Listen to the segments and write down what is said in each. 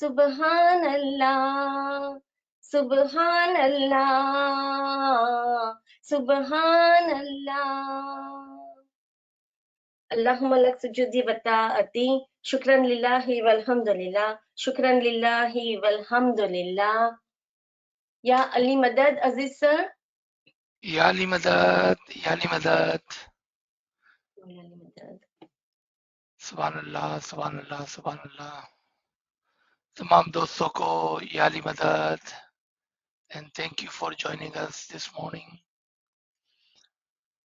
सुबहान अल्लाह, सुबहान अल्लाह, सुबहान अल्लाह। अल्लाहुम्मा लक सुजूदी व ताअती, शुक्रन लिल्लाहि वल्हम्दुलिल्लाह, शुक्रन लिल्लाहि वल्हम्दुलिल्लाह। या अली मदद अजीज सर। या अली मदद, या अली मदद। अली मदद। सुभान अल्लाह, सुभान अल्लाह, सुभान अल्लाह। तमाम दोस्तों को या अली मदद, and thank you for joining us this morning.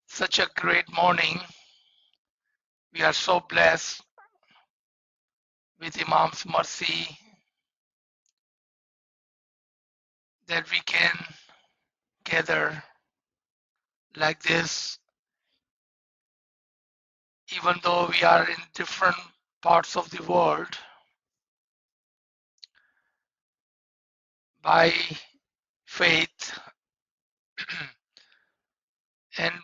Such a great morning. We are so blessed with Imam's mercy that we can gather like this, even though we are in different parts of the world. By faith and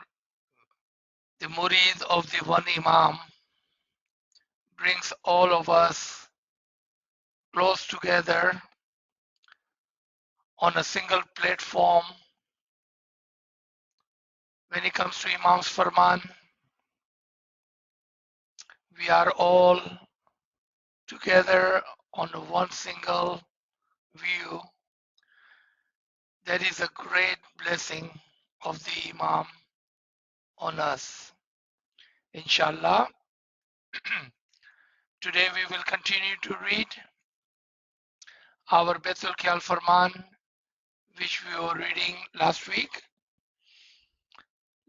the murid of the one Imam brings all of us close together on a single platform. When it comes to Imam's Farman, we are all together on one single view. That is a great blessing of the Imam on us. Inshallah, today we will continue to read our Baitul Khayal Farman, which we were reading last week.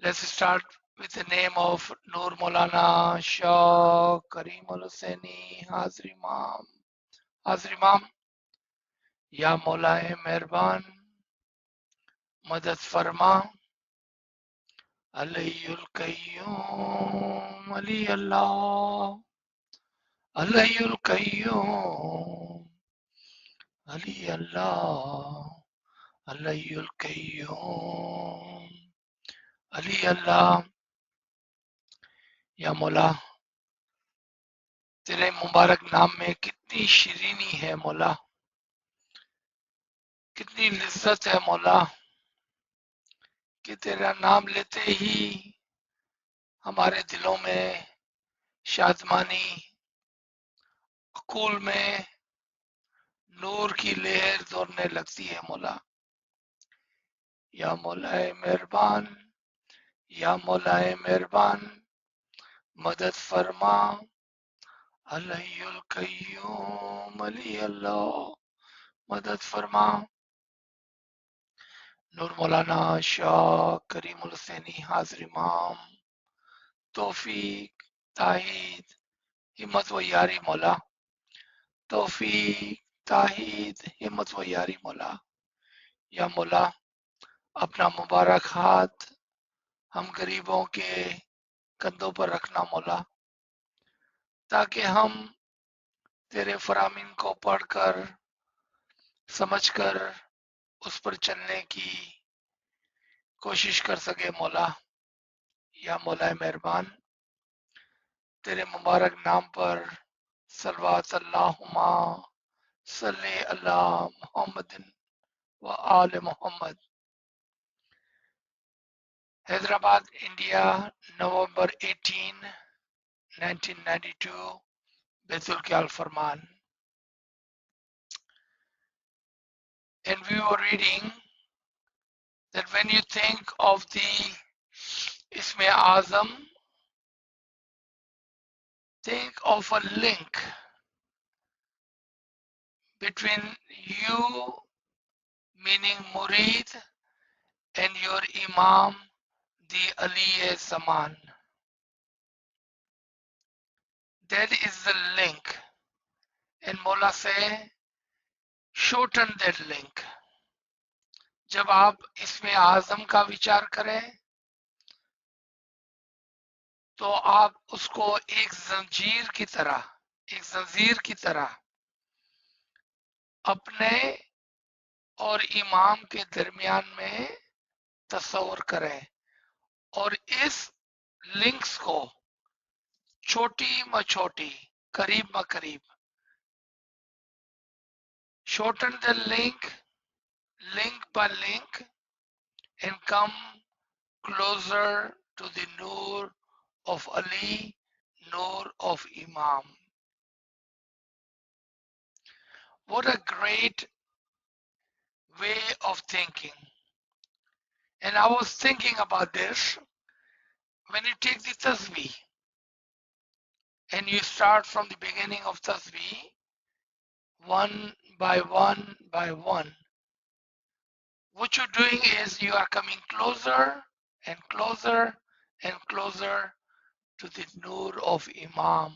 Let's start with the name of Nur Maulana Shah Karimul Hussaini Hazir Imam. Hazir Imam, Ya Maulae Mehrban, Madad Farma, Alayul Qayyum, Ali Allah, Alayul Qayyum, Ali Allah, Alayul Qayyum, Ali Allah. या मौला, तेरे मुबारक नाम में कितनी शीरीनी है मौला, कितनी लिज्जत है मौला, कि तेरा नाम लेते ही हमारे दिलों में शादमानी, अकूल में नूर की लहर दौड़ने लगती है मौला। या मौलाए मेहरबान, या मौलाए मेहरबान, मदद फरमा, अलैयुल कय्यूम, अली अल्लाह, मदद फरमा। नूर मौलाना शाह करीमुल हुसैनी हाजिर इमाम, तौफीक, ताहीद, हिम्मत व यारी मौला, तौफीक, ताहीद, हिम्मत व यारी मौला। या मौला, अपना मुबारक हाथ हम गरीबों के कंधों पर रखना मौला, ताकि हम तेरे फरामीन को पढ़कर समझकर उस पर चलने की कोशिश कर सके मौला। या मौला मेहरबान, तेरे मुबारक नाम पर सलवात अल्लाहुम्मा सल्ले अला मुहम्मदिन व आले मोहम्मद। Hyderabad, India, November 18, 1992, Baitul Khayal Farman. And we were reading that when you think of the Isme Azam, think of a link between you, meaning Murid, and your Imam, the Ali Zaman. That is the link. And Mola say, shorten that link. जब आप इसमें आजम का विचार करें तो आप उसको एक जंजीर की तरह अपने और इमाम के दरमियान में तस्वर करें, और इस लिंक्स को छोटी म छोटी, करीब म करीब shorten the link, link by link, and come closer to the Noor of Ali, Noor of Imam. What a great way of thinking. And I was thinking about this when you take the tasbih and you start from the beginning of tasbih, one by one by one. What you're doing is you are coming closer and closer and closer to the Noor of Imam.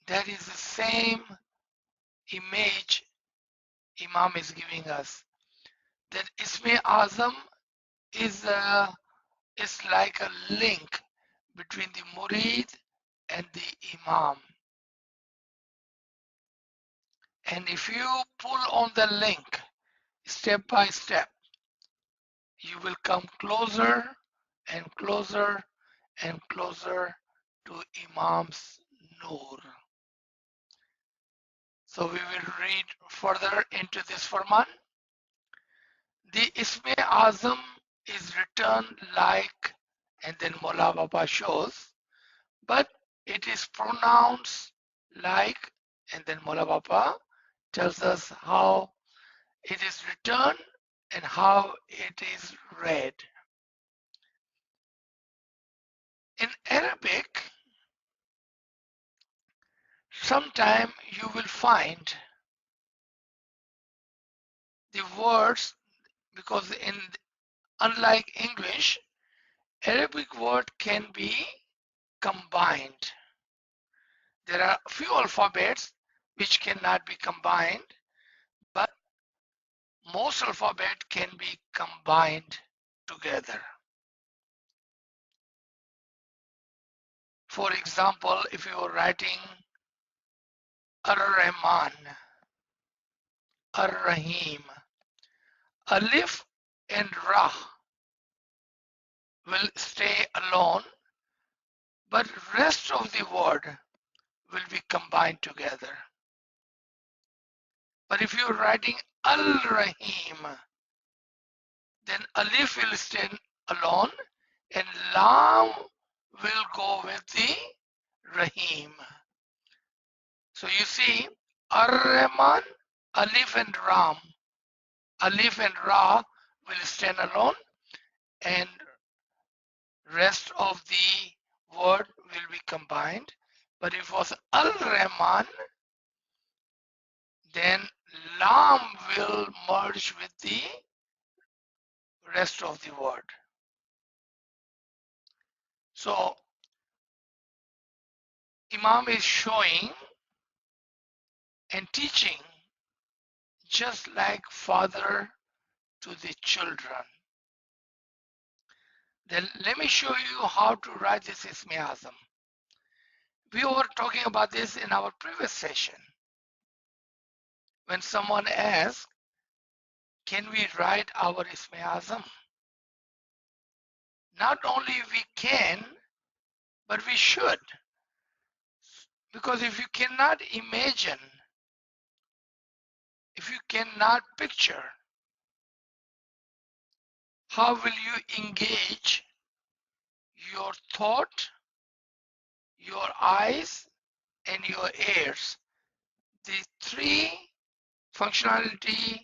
That is the same image Imam is giving us. That Isme Azam is like a link between the Murid and the Imam. And if you pull on the link step by step, you will come closer and closer and closer to Imam's Noor. So we will read further into this Farman. The Isme Azam is written like, and then Mola Baba shows, but it is pronounced like, and then Mola Baba tells us how it is written and how it is read. In Arabic, sometime you will find the words, because unlike English, Arabic word can be combined. There are few alphabets which cannot be combined, but most alphabet can be combined together. For example, if you are writing Ar-Rahman, Ar-Rahim, Alif and Ra will stay alone, but rest of the word will be combined together. But if you're writing Al-Rahim, then Alif will stay alone and Lam will go with the Rahim. So you see, Ar-Rahman, Alif and Ram, Alif and Ra will stand alone and rest of the word will be combined. But if it was Al-Rahman, then Lam will merge with the rest of the word. So Imam is showing and teaching just like father to the children. Then let me show you how to write this Isme Azam. We were talking about this in our previous session. When someone asks, can we write our Isme Azam? Not only we can, but we should. Because if you cannot imagine, if you cannot picture, how will you engage your thought, your eyes, and your ears? The three functionality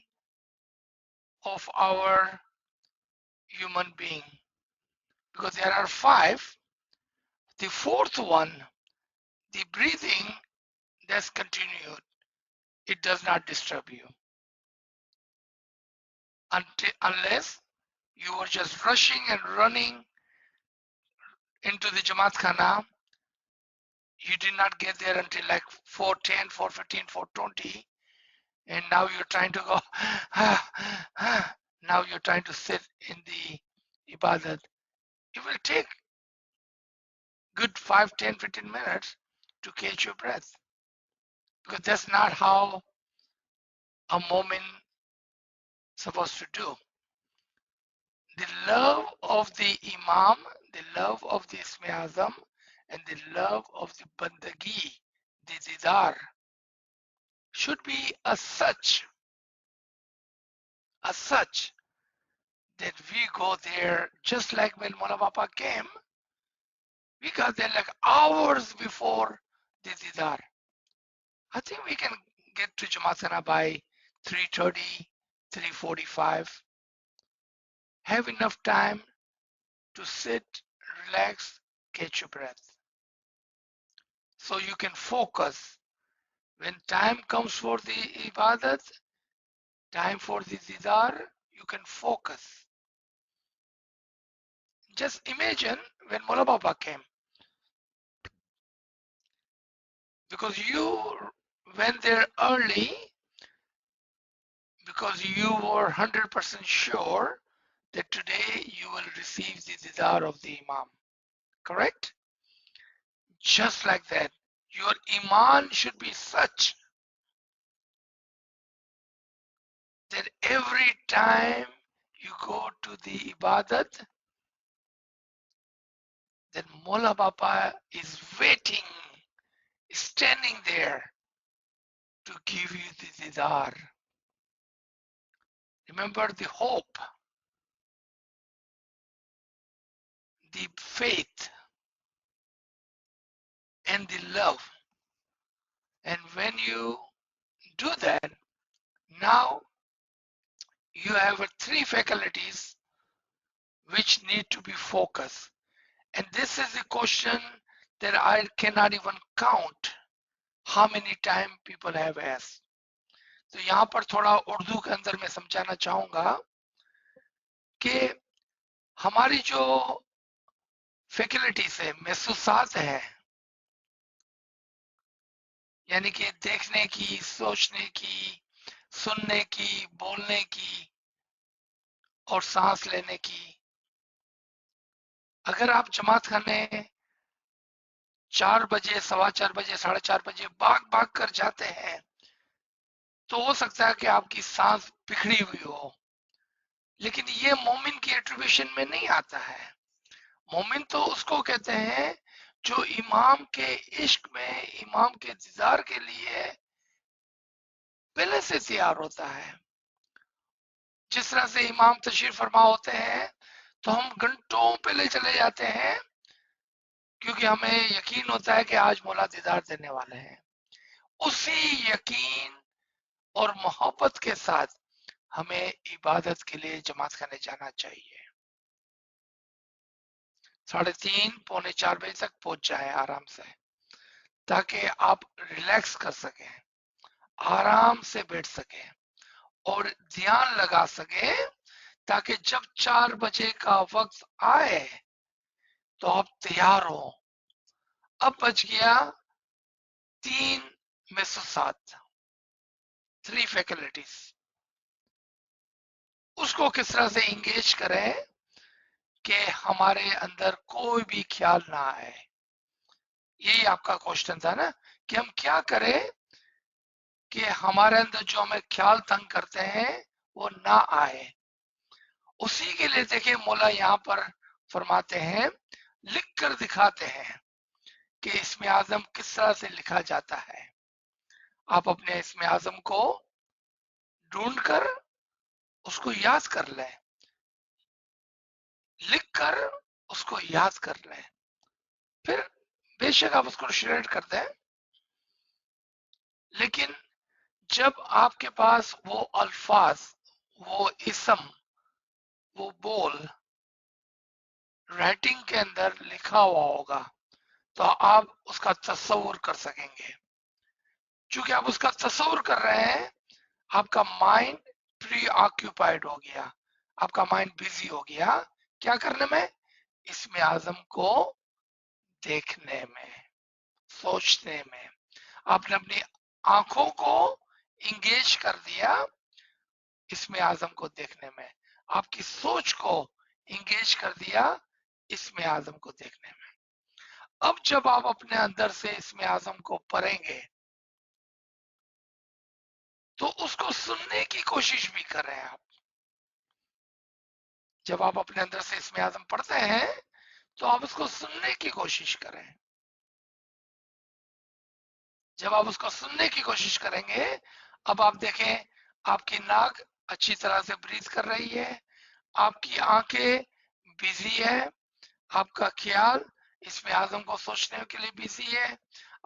of our human being. Because there are five. The fourth one, the breathing, that's continued. It does not disturb you. Unless you were just rushing and running into the Jamaat Khana, you did not get there until like 4:10, 4:15, 4:20, and now you're trying to go, now you're trying to sit in the ibadat. It will take good 5, 10, 15 minutes to catch your breath. Because that's not how a moment supposed to do. The love of the Imam, the love of the Isme Azam, and the love of the Bandagi, the Didar, should be a such that we go there just like when Mola Papa came. We got there like hours before the Didar. I think we can get to Jamaat by 3:30, 3:45. Have enough time to sit, relax, catch your breath. So you can focus. When time comes for the ibadat, time for the didar, you can focus. Just imagine when Mola Baba came, because you went there early, because you were 100% sure that today you will receive the didar of the Imam. Correct? Just like that, your iman should be such that every time you go to the ibadat, then Mola Baba is waiting, standing there to give you the didar. Remember the hope, the faith, and the love. And when you do that, now you have three faculties which need to be focused. And this is a question that I cannot even count how many times people have asked. तो यहाँ पर थोड़ा उर्दू के अंदर मैं समझाना चाहूंगा कि हमारी जो फैकल्टीज है, महसूसात है, यानी कि देखने की, सोचने की, सुनने की, बोलने की और सांस लेने की, अगर आप जमात खाने 4 बजे, 4:15 बजे, 4:30 बजे भाग भाग कर जाते हैं, तो हो सकता है कि आपकी सांस बिखरी हुई हो, लेकिन ये मोमिन की एट्रीब्यूशन में नहीं आता है। मोमिन तो उसको कहते हैं जो इमाम के इश्क में, इमाम के दीदार के लिए पहले से तैयार होता है। जिस तरह से इमाम तशरीफ फरमा होते हैं तो हम घंटों पहले चले जाते हैं, क्योंकि हमें यकीन होता है कि आज मौला दीदार देने वाले हैं। उसी यकीन और मोहब्बत के साथ हमें इबादत के लिए जमात खाने जाना चाहिए। 3:30 पौने 4 बजे तक पहुंच जाए आराम से, ताकि आप रिलैक्स कर सकें, आराम से बैठ सकें और ध्यान लगा सके, ताकि जब 4 बजे का वक्त आए तो आप तैयार हो। अब बच गया 3 महसूसात, 3 फैकल्टीज। उसको किस तरह से इंगेज करें कि हमारे अंदर कोई भी ख्याल ना आए। यही आपका क्वेश्चन था ना, कि हम क्या करें कि हमारे अंदर जो हमें ख्याल तंग करते हैं वो ना आए। उसी के लिए देखिए मौला यहाँ पर फरमाते हैं, लिख कर दिखाते हैं कि इसमें आजम किस तरह से लिखा जाता है। आप अपने इसमें आजम को ढूंढ कर उसको याद कर लें, लिख कर उसको याद कर लें, फिर बेशक आप उसको श्रेड कर दें, लेकिन जब आपके पास वो अल्फाज, वो इसम, वो बोल राइटिंग के अंदर लिखा हुआ होगा, तो आप उसका तस्वुर कर सकेंगे। चूंकि आप उसका तस्वुर कर रहे हैं, आपका माइंड प्री ऑक्यूपाइड हो गया, आपका माइंड बिजी हो गया क्या करने में, इसमें आजम को देखने में, सोचने में। आपने अपनी आंखों को इंगेज कर दिया इसमें आजम को देखने में, आपकी सोच को इंगेज कर दिया इसमें आजम को देखने में। अब जब आप अपने अंदर से इसमें आजम को पढ़ेंगे तो उसको सुनने की कोशिश भी कर रहे हैं आप। जब आप अपने अंदर से इसमें आजम पढ़ते हैं तो आप उसको सुनने की कोशिश करें। जब आप उसको सुनने की कोशिश करेंगे, अब आप देखें आपकी नाक अच्छी तरह से ब्रीथ कर रही है, आपकी आंखें बिजी है, आपका ख्याल इसमें आजम को सोचने के लिए बिजी है,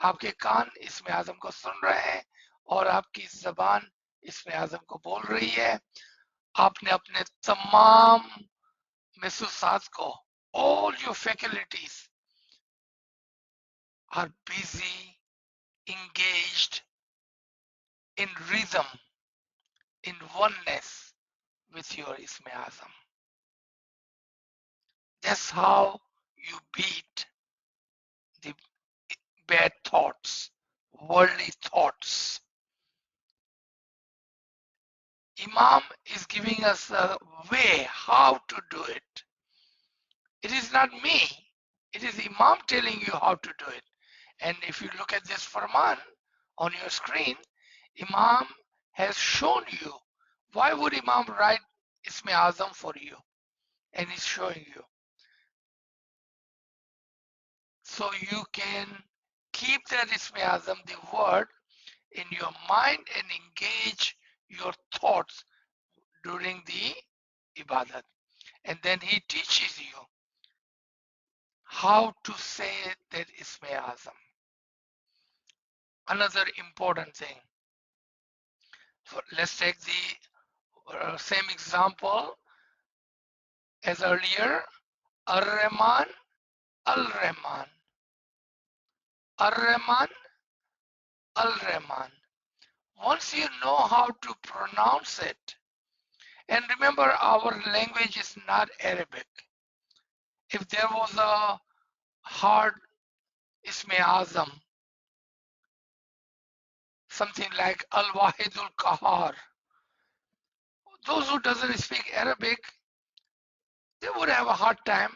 आपके कान इसमें आजम को सुन रहे हैं और आपकी जबान इसमें आजम को बोल रही है। आपने अपने तमाम महसूसात को, all your faculties are busy, engaged in rhythm, in oneness with your Isme Azam. That's how you beat the bad thoughts, worldly thoughts. Imam is giving us a way how to do it. It is not me. It is Imam telling you how to do it. And if you look at this Farman on your screen, Imam has shown you. Why would Imam write Isme Azam for you? And he's showing you. So you can keep that Isme Azam, the word, in your mind and engage your thoughts during the ibadat. And then he teaches you how to say that Isme Azam. Another important thing. Let's take the same example as earlier. Ar-Rahman, Al-Rahman, Ar-Rahman, Al-Rahman. Once you know how to pronounce it, and remember our language is not Arabic. If there was a hard Isme Azam, something like Al-Wahidul Kahar, those who doesn't speak Arabic, they would have a hard time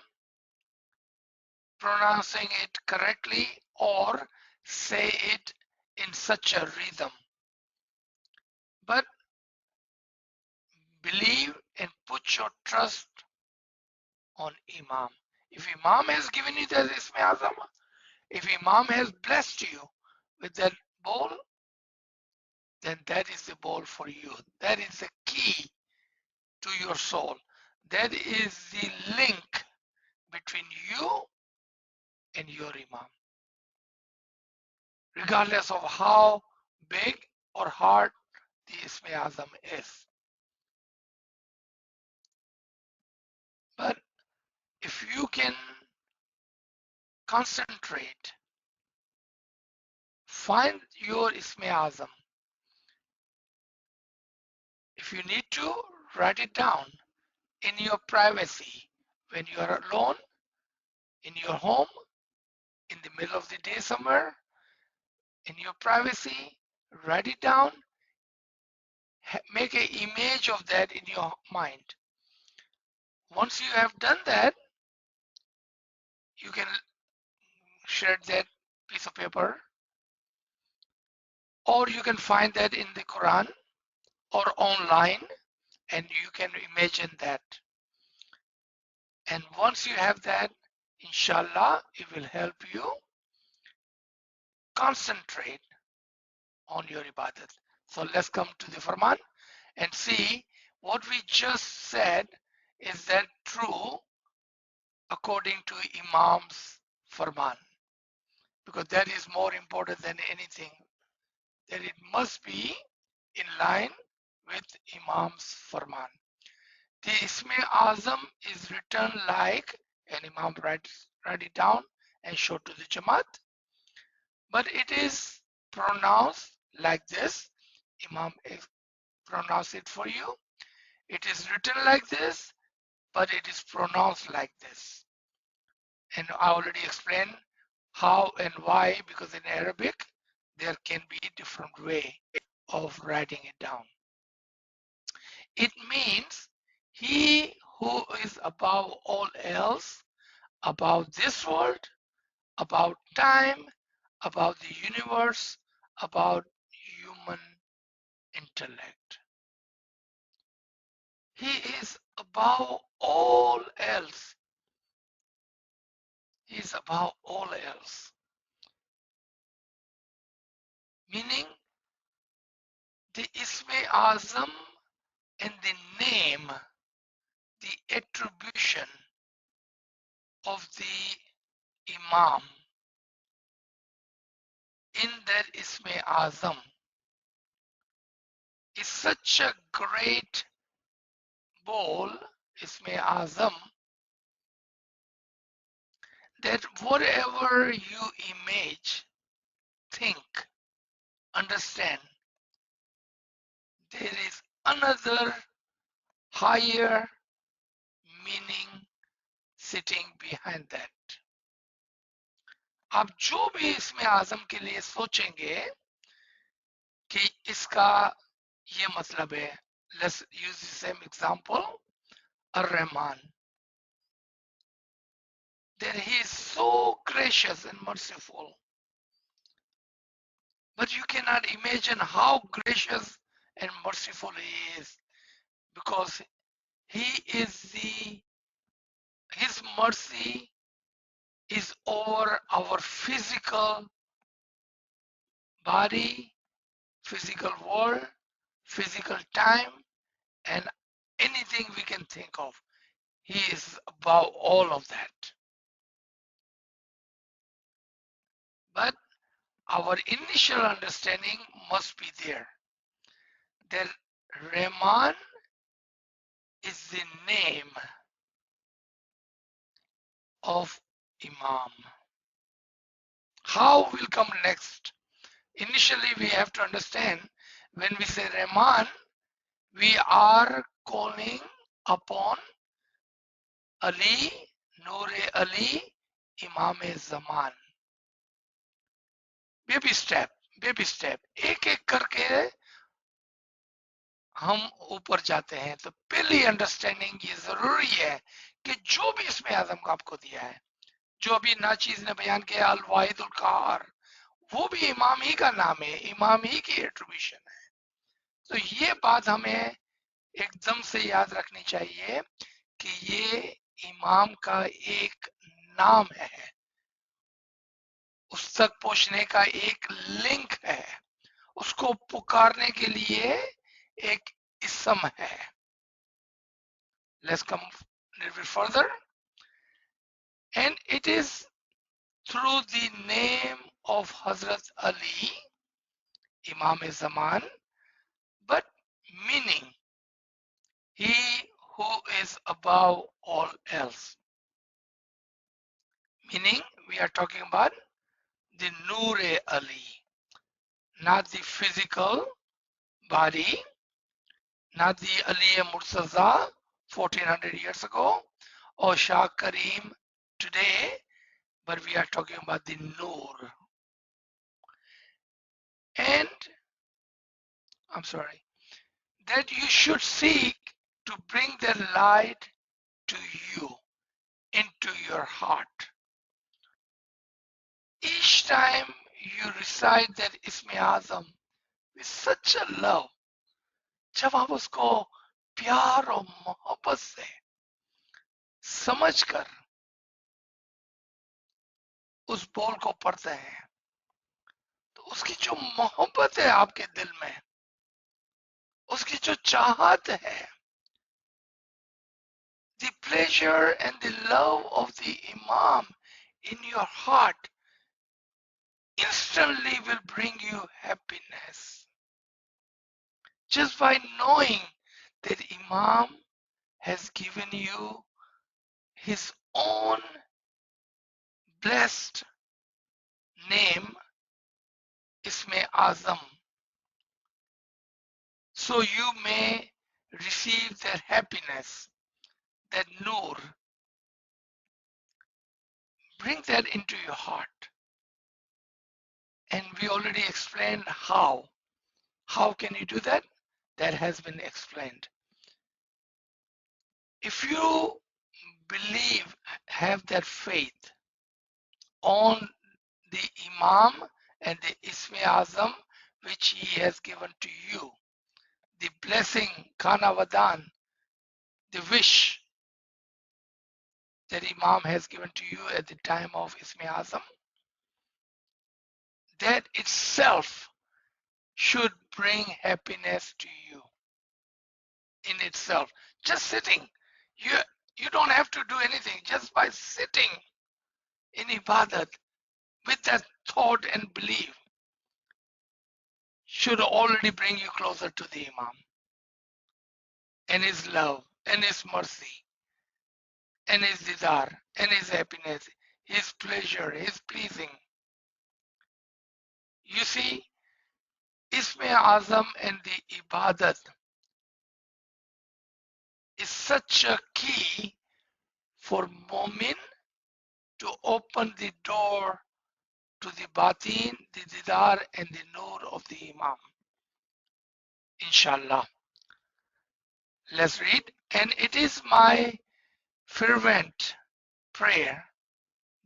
pronouncing it correctly or say it in such a rhythm. But believe and put your trust on Imam. If Imam has given you that Isme Azam, if Imam has blessed you with that bowl, then that is the bowl for you. That is the key to your soul. That is the link between you and your Imam. Regardless of how big or hard the Isme Azam is. But if you can concentrate, find your Isme Azam. If you need to, write it down in your privacy when you are alone, in your home, in the middle of the day somewhere, in your privacy, write it down, make an image of that in your mind. Once you have done that, you can share that piece of paper, or you can find that in the Quran or online, and you can imagine that. And once you have that, inshallah, it will help you concentrate on your ibadat. So let's come to the Farman and see what we just said. Is that true according to Imam's Farman? Because that is more important than anything, that it must be in line with Imam's Farman. The Isme Azam is written like, and Imam write it down and show to the Jamaat, but it is pronounced like this. Imam pronounce it for you. It is written like this, but it is pronounced like this. And I already explained how and why, because in Arabic there can be different way of writing it down. It means he who is above all else, above this world, about time, about the universe, about human intellect. He is above all else. He is above all else. meaning the Isme Azam and the name, the attribution of the Imam in that Isme Azam is such a great bowl, Isme Azam, that whatever you image, think, understand, there is another higher meaning sitting behind that. आप जो भी इसमें आजम के लिए सोचेंगे कि इसका ये मतलब है, let's use the same example, Ar-Rahman, that he is so gracious and merciful, but you cannot imagine how gracious and merciful he is, because he is his mercy is over our physical body, physical world, physical time, and anything we can think of. He is above all of that. But our initial understanding must be there that Rahman is the name of Imam. How will come next? Initially, we have to understand when we say Rahman, we are calling upon Ali, Noor-e Ali, Imam-e Zaman. Baby step, एक एक करके हम ऊपर जाते हैं. तो पहली understanding ये जरूरी है कि जो भी इसमें आजम का आपको दिया है, जो अभी नाचीज ने बयान किया अल वाहिदुल क़हार, वो भी इमाम ही का नाम है, इमाम ही की एट्रीब्यूशन है. तो ये बात हमें एकदम से याद रखनी चाहिए कि ये इमाम का एक नाम है, उस तक पहुंचने का एक लिंक है, उसको पुकारने के लिए एक इसम है. Let's come a little bit further, and it is through the name of Hazrat Ali, Imam-e-Zaman, but meaning he who is above all else. Meaning we are talking about the Noor-e Ali, not the physical body, not the Ali Murtaza 1400 years ago or Shah Karim today, but we are talking about the Noor. And I'm sorry, that you should seek to bring the light to you, into your heart. Each time you recite that Isme Azam with such a love, जब आप उसको प्यार और मोहब्बत से समझकर उस बोल को पढ़ते हैं, तो उसकी जो मोहब्बत है आपके दिल में, उसकी जो चाहत है, the pleasure and the love of the Imam in your heart instantly will bring you happiness. Just by knowing that Imam has given you his own blessed name, Isme Azam, so you may receive that happiness, that Noor. Bring that into your heart. And we already explained how. How can you do that? That has been explained. If you believe, have that faith on the Imam and the Isme Azam which he has given to you, the blessing, Khana Vadan, the wish that Imam has given to you at the time of Isme Azam, that itself should bring happiness to you in itself. Just sitting. You don't have to do anything. Just by sitting in ibadat with that thought and belief should already bring you closer to the Imam and his love and his mercy and his desire and his happiness, his pleasure, his pleasing. You see, Isme Azam and the Ibadat is such a key for Mu'min to open the door to the Batin, the Didar and the Nur of the Imam. Inshallah. Let's read. And it is my fervent prayer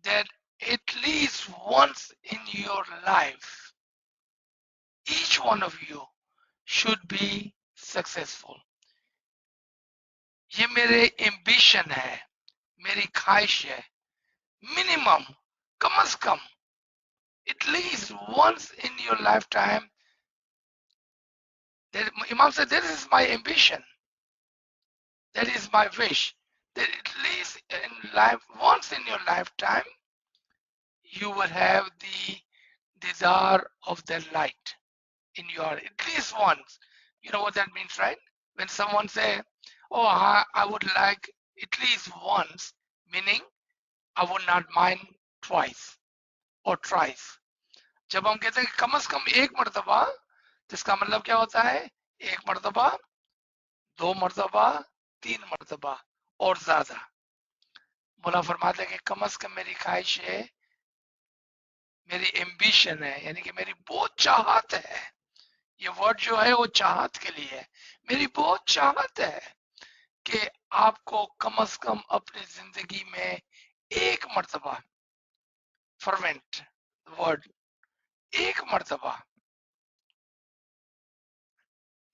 that at least once in your life, each one of you should be successful. ये मेरे ambition है, मेरी ख्वाहिश है, minimum, कम से कम, at least once in your lifetime. That Imam said, this is my ambition, that is my wish, that at least in life, once in your lifetime, you will have the desire of the light in your, at least once. You know what that means, right? When someone say, oh, I would like at least once, meaning I would not mind twice or thrice. जब हम कहते हैं कि कम से कम एक मर्तबा, तो इसका मतलब क्या होता है? एक मर्तबा, दो मर्तबा, तीन मर्तबा और ज्यादा. मौला फरमाते हैं कि कम से कम मेरी ख्वाहिश है, मेरी एम्बिशन है, यानी कि मेरी बहुत चाहत है. ये वर्ड जो है वो चाहत के लिए है. मेरी बहुत चाहत है कि आपको कम से कम अपनी जिंदगी में एक मर्तबा, फर्वेंट वर्ड, एक मर्तबा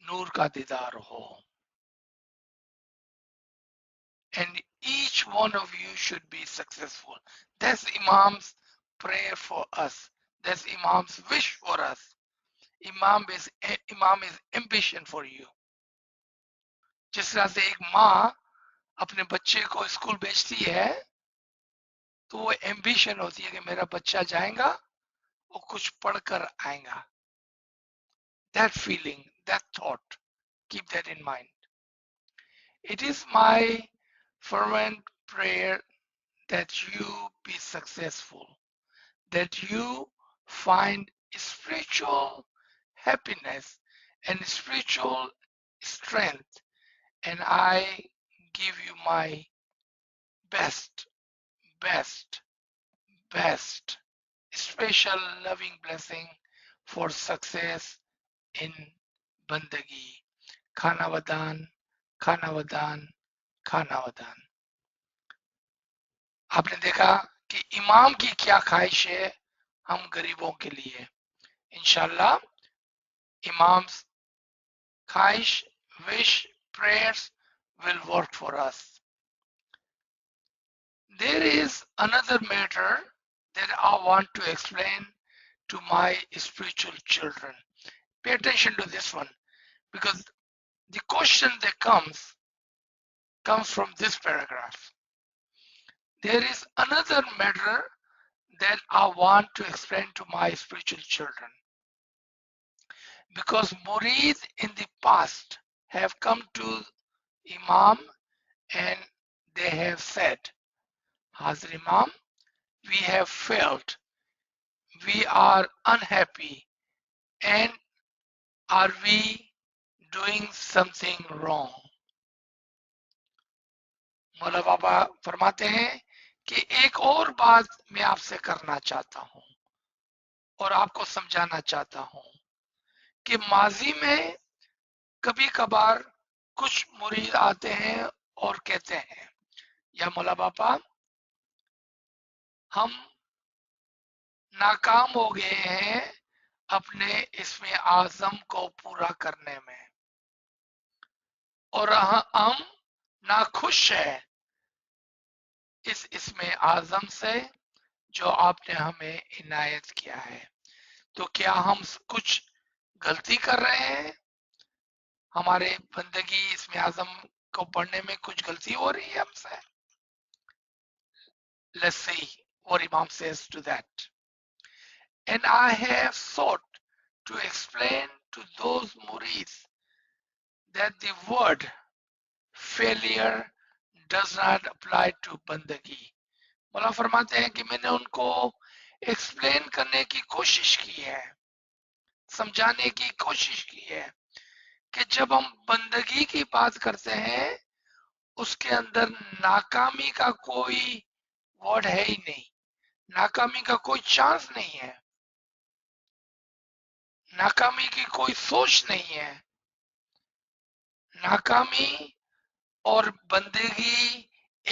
नूर का दीदार हो. And each one of you should be successful. That's Imam's prayer for us. That's Imam's wish for us. Imam is ambition for you. जिस तरह से एक माँ अपने बच्चे को स्कूल भेजती है, तो वो एम्बिशन होती है कि मेरा बच्चा जाएगा और कुछ पढ़कर आएगा. That feeling, that thought, keep that in mind. It is my fervent prayer that you be successful, that you find spiritual happiness and spiritual strength, and I give you my best, best, best, special loving blessing for success in bandagi. Khana vadan, khana vadan, khana vadan. आपने देखा कि इमाम की क्या ख्वाहिश है हम गरीबों के लिए. इंशाल्लाह Imam's ख्वाहिश, wish, prayers will work for us. There is another matter that I want to explain to my spiritual children. Pay attention to this one, because the question that comes from this paragraph. There is another matter that I want to explain to my spiritual children. Because murid in the past have come to Imam and they have said, Hazrat Imam, we have failed, we are unhappy, and are we doing something wrong? मौला बाबा फरमाते हैं कि एक और बात मैं आपसे करना चाहता हूं और आपको समझाना चाहता हूं कि माजी में कभी कभार कुछ मुरीद आते हैं और कहते हैं, या मौला बाबा हम नाकाम हो गए हैं अपने इसमें आजम को पूरा करने में और हम नाखुश है इस इसमें आजम से जो आपने हमें इनायत किया है. तो क्या हम कुछ गलती कर रहे हैं, हमारे बंदगी इसमें आजम को पढ़ने में कुछ गलती हो रही है हमसे. Let's see what Imam says to that. And I have sought to explain to those murids that the word failure does not apply to बंदगी. मौला फरमाते हैं कि मैंने उनको एक्सप्लेन करने की कोशिश की है, समझाने की कोशिश की है कि जब हम बंदगी की बात करते हैं उसके अंदर नाकामी का कोई वर्ड है ही नहीं, नाकामी का कोई चांस नहीं है, नाकामी की कोई सोच नहीं है. नाकामी और बंदगी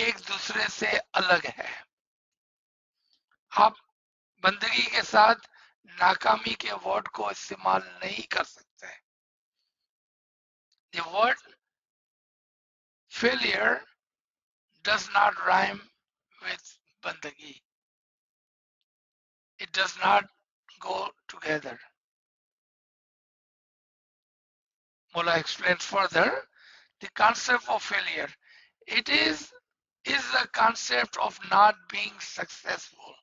एक दूसरे से अलग है. आप बंदगी के साथ नाकामी के वर्ड को इस्तेमाल नहीं कर सकते. The word failure does not rhyme with bandagi. It does not go together. Mullah explains further the concept of failure. It is the concept of not being successful,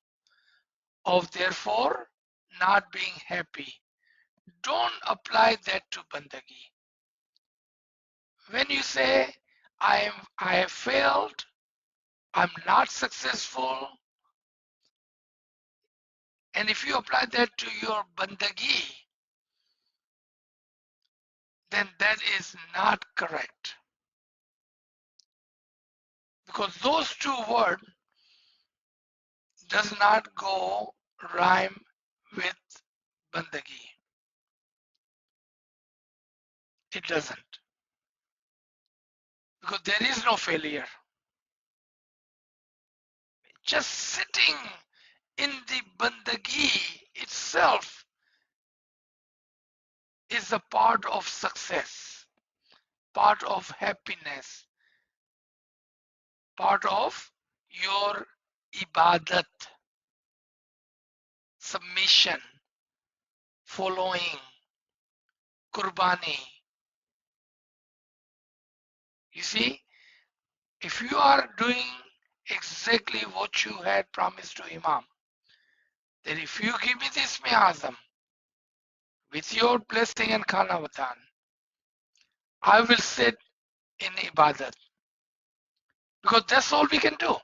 of therefore not being happy. Don't apply that to bandagi. When you say I have failed, I'm not successful, and if you apply that to your bandagi, then that is not correct. Because those two words does not go rhyme with bandagi. It doesn't. Because there is no failure. Just sitting in the bandagi itself is a part of success, part of happiness, part of your ibadat, submission, following, qurbani. You see, if you are doing exactly what you had promised to Imam, then if you give me this Azam with your blessing and Khanawatan, I will sit in Ibadat. Because that's all we can do.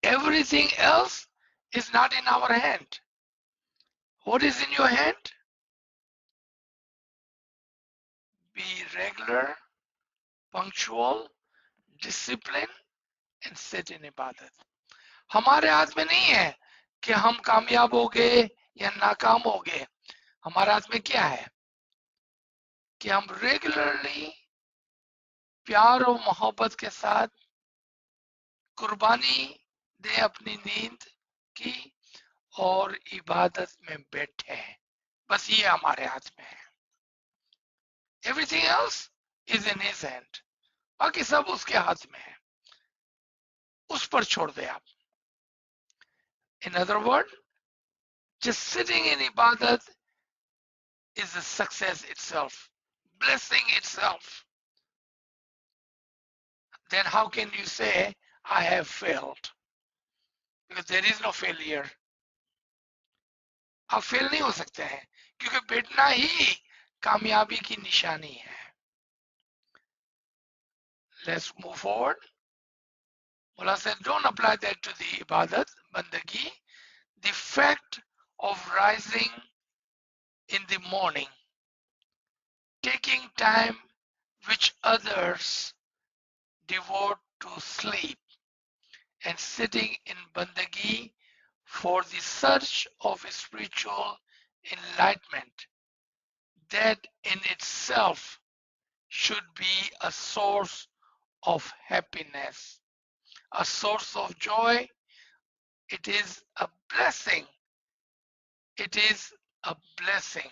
Everything else is not in our hand. What is in your hand? Be regular, punctual, disciplined, and sit in Ibadat. हमारे हाथ में नहीं है कि हम कामयाब हो गए या नाकाम हो गए. हमारे हाथ में क्या है कि हम रेगुलरली प्यार और मोहब्बत के साथ कुर्बानी दे अपनी नींद की और इबादत में बैठे हैं. बस ये हमारे हाथ में है. Everything else is in his hand. बाकी सब उसके हाथ में है, उस पर छोड़ दे आप. In other word, just sitting in ibadat is a success itself, blessing itself. Then how can you say I have failed? Because there is no failure. आप फेल नहीं हो सकते हैं क्योंकि बैठना ही कामयाबी की निशानी है. Let's move forward. Mullah said, don't apply that to the ibadat, bandagi. The fact of rising in the morning, taking time which others devote to sleep, and sitting in bandagi for the search of spiritual enlightenment, that in itself should be a source of happiness, a source of joy. It is a blessing. It is a blessing.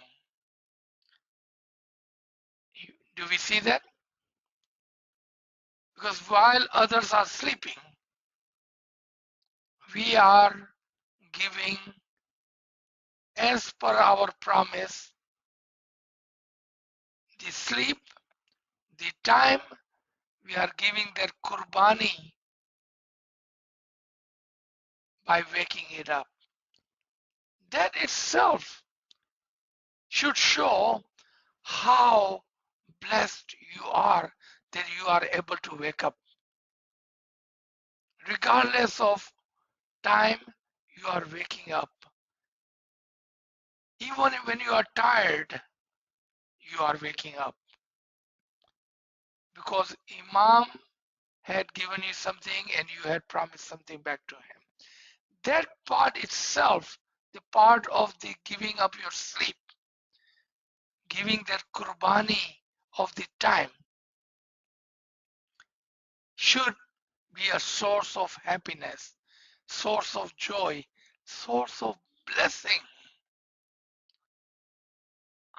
Do we see that? Because while others are sleeping, we are giving as per our promise, the sleep, the time, we are giving that qurbani by waking it up. That itself should show how blessed you are that you are able to wake up. Regardless of time, you are waking up. Even when you are tired, you are waking up. Because Imam had given you something and you had promised something back to him. That part itself, the part of the giving up your sleep, giving that qurbani of the time, should be a source of happiness, source of joy, source of blessing.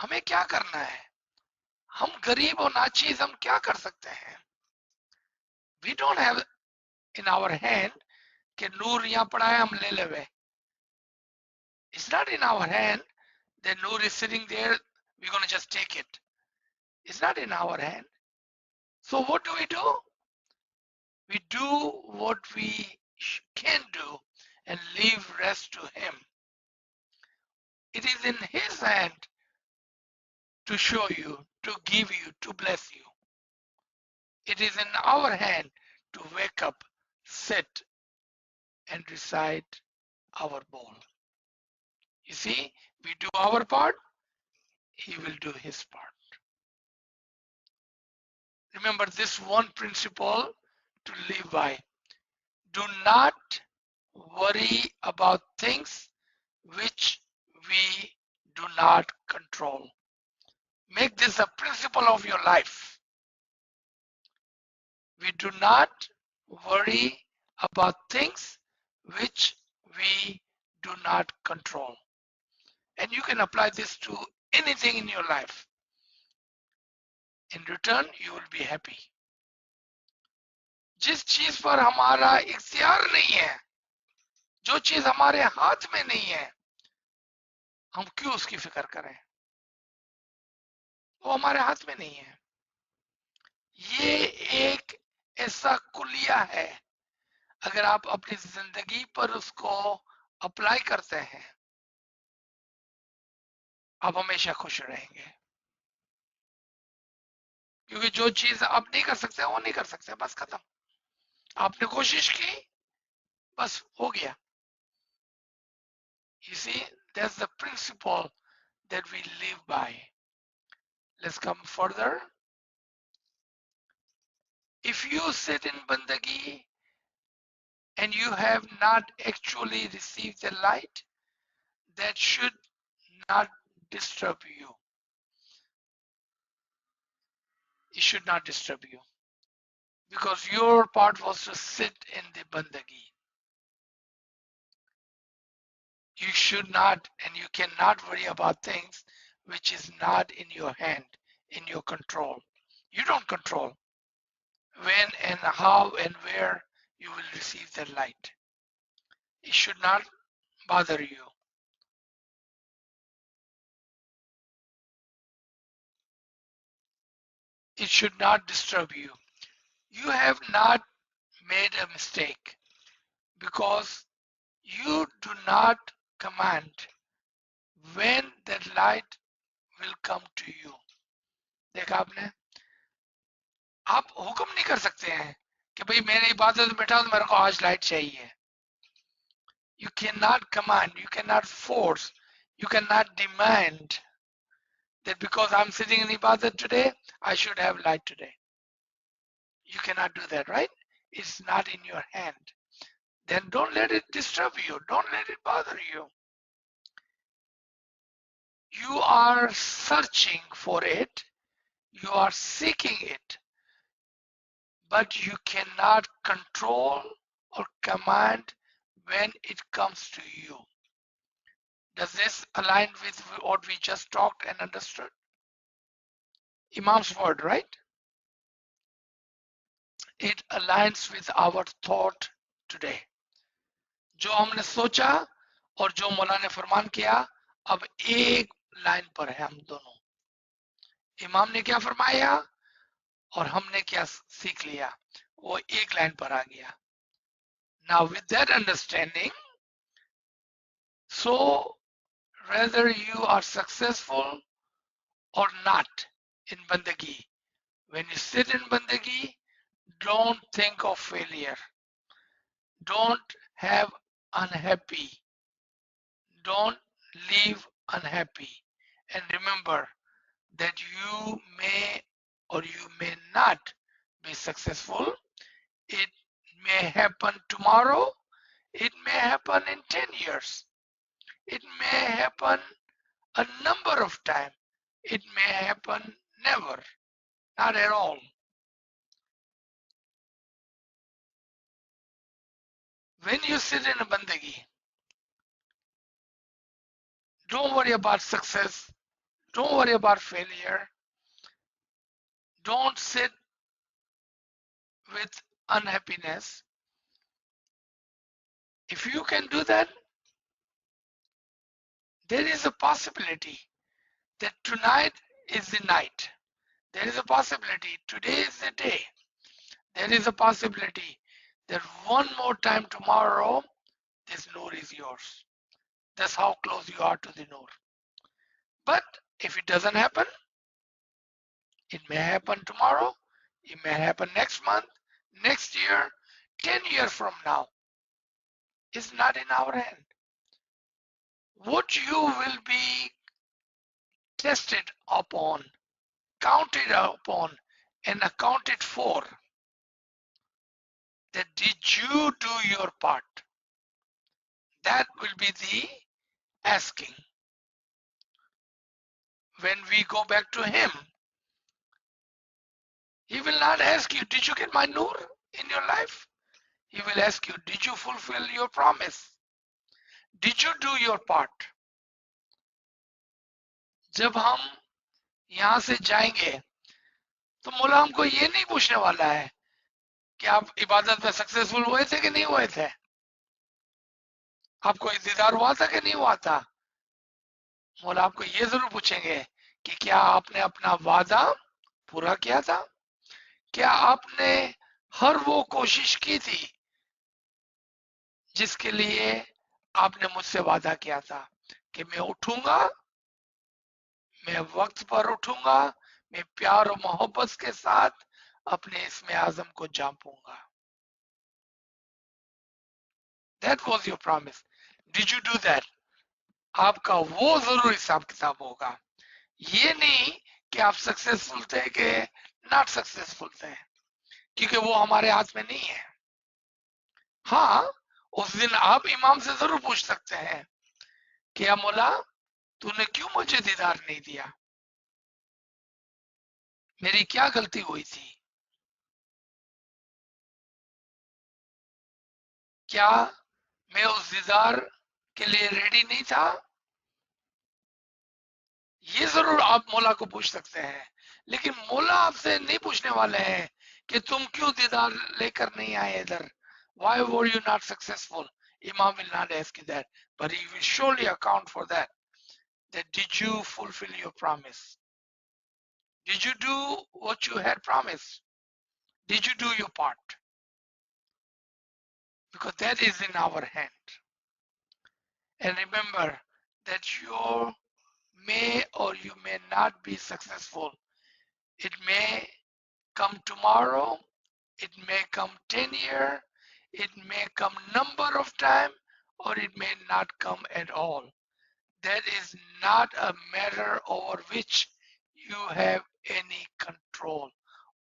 हमें क्या करना है? हम गरीब और नाचीज हम क्या कर सकते हैं? We don't have in our hand कि नूर यहाँ पड़ा है हम ले लेवे. It's not in our hand that Noor is sitting there, we're going to just take it. It's not in our hand. So what do? We do what we can do and leave rest to him. It is in his hand to show you, to give you, to bless you. It is in our hand to wake up, sit, and recite our bowl. You see, we do our part, he will do his part. Remember this one principle to live by. Do not worry about things which we do not control. Make this a principle of your life. We do not worry about things which we do not control. And you can apply this to anything in your life. In return, you will be happy. जिस चीज पर हमारा इख्तियार नहीं है, जो चीज हमारे हाथ में नहीं है, हम क्यों उसकी फिक्र करें? वो हमारे हाथ में नहीं है. ये एक ऐसा कुलिया है, अगर आप अपनी जिंदगी पर उसको अप्लाई करते हैं, आप हमेशा खुश रहेंगे. क्योंकि जो चीज आप नहीं कर सकते वो नहीं कर सकते, बस खत्म. आपने कोशिश की, बस हो गया. You see, that's the principle that we live by. Let's come further. If you sit in bandagi and you have not actually received the light, that should not disturb you. It should not disturb you. Because your part was to sit in the bandagi. You should not and you cannot worry about things which is not in your hand, in your control. You don't control when and how and where you will receive the light. It should not bother you. It should not disturb you. You have not made a mistake because you do not command when that light will come to you. देखा आपने? आप हुक्म नहीं कर सकते हैं कि भाई मेरी इबादत में बैठा तो मेरे को आज लाइट चाहिए. You cannot command, you cannot force, you cannot demand that because I'm sitting in ibadat today, I should have light today. You cannot do that, right? It's not in your hand. Then don't let it disturb you. Don't let it bother you. You are searching for it. You are seeking it. But you cannot control or command when it comes to you. Does this align with what we just talked and understood? Imam's word, right? It aligns with our thought today. जो हमने सोचा और जो मौलाना ने फरमान किया, अब एक line पर है हम दोनों। इमाम ने क्या फरमाया और हमने क्या सीख लिया, वो एक लाइन पर आ गया। Now with that understanding, so whether you are successful or not in bandagi, when you sit in bandagi, don't think of failure, don't have unhappy, don't leave unhappy, and remember that you may or you may not be successful. It may happen tomorrow, it may happen in 10 years, it may happen a number of times, it may happen never, not at all. When you sit in a bandagi, don't worry about success, don't worry about failure, don't sit with unhappiness. If you can do that, there is a possibility that tonight is the night. There is a possibility today is the day. There is a possibility that one more time tomorrow, this Noor is yours. That's how close you are to the Noor. But if it doesn't happen, it may happen tomorrow, it may happen next month, next year, 10 years from now. It's not in our hand. What you will be tested upon, counted upon, and accounted for, that did you do your part? That will be the asking. When we go back to him, he will not ask you, did you get my Noor in your life? He will ask you, did you fulfill your promise? Did you do your part? जब हम यहाँ से जाएंगे तो मौला हमको ये नहीं पूछने वाला है कि आप इबादत में सक्सेसफुल हुए थे कि नहीं हुए थे, आपको दीदार हुआ था कि नहीं हुआ था। मौला आपको ये जरूर पूछेंगे कि क्या आपने अपना वादा पूरा किया था, क्या आपने हर वो कोशिश की थी जिसके लिए आपने मुझसे वादा किया था कि मैं उठूंगा, मैं वक्त पर उठूंगा, मैं प्यार और मोहब्बत के साथ अपने इसमें आजम को जापूंगा। That was your promise. Did you do that? आपका वो जरूर हिसाब किताब होगा। ये नहीं कि आप सक्सेसफुल थे कि नॉट सक्सेसफुल थे, क्योंकि वो हमारे हाथ में नहीं है। हाँ, उस दिन आप इमाम से जरूर पूछ सकते हैं कि या मौला तूने क्यों मुझे दीदार नहीं दिया, मेरी क्या गलती हुई थी, क्या मैं उस दीदार के लिए रेडी नहीं था। ये जरूर आप मौला को पूछ सकते हैं, लेकिन मौला आपसे नहीं पूछने वाले हैं कि तुम क्यों दीदार लेकर नहीं आए इधर, why were you not successful? Imam will not ask you that, but he will surely account for that. That did you fulfill your promise? Did you do what you had promised? Did you do your part? Because that is in our hand. And remember that you may or you may not be successful. It may come tomorrow, it may come 10 years, it may come number of time, or it may not come at all. That is not a matter over which you have any control.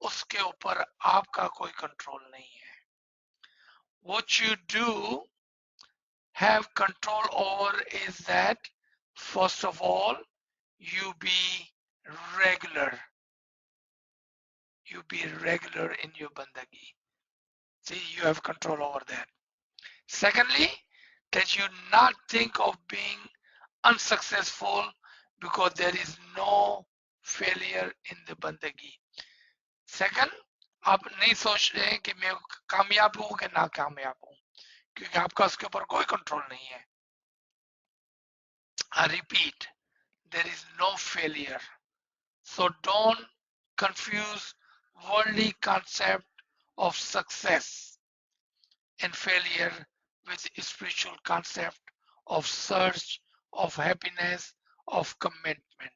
उसके ऊपर आपका कोई control नहीं है. What you do have control over is that, first of all, you be regular. You be regular in your bandagi. See, you have control over that. Secondly, that you not think of being unsuccessful because there is no failure in the bandagi. Second, आप नहीं सोच रहे हैं कि मैं कामयाब हूं कि नाकामयाब हूं, क्योंकि आपका उसके ऊपर कोई कंट्रोल नहीं है. I repeat, there is no failure. So don't confuse worldly concept of success and failure with spiritual concept of search, of happiness, of commitment.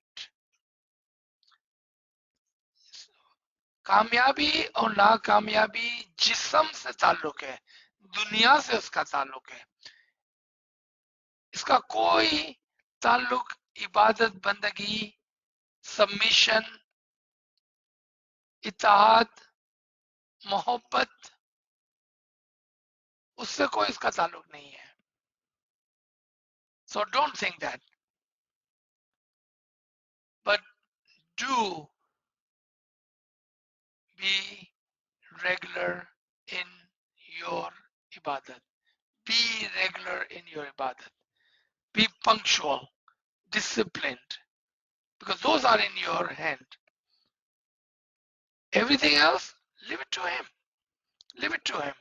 कामयाबी और नाकामयाबी जिस्म से ताल्लुक है, दुनिया से उसका ताल्लुक है, इसका कोई ताल्लुक इबादत बंदगी, सबमिशन, इताअत, मोहब्बत, उससे कोई इसका ताल्लुक नहीं है. So don't think that, but do be regular in your ibadat. Be regular in your ibadat. Be punctual, disciplined, because those are in your hand. Everything else, leave it to him. Leave it to him.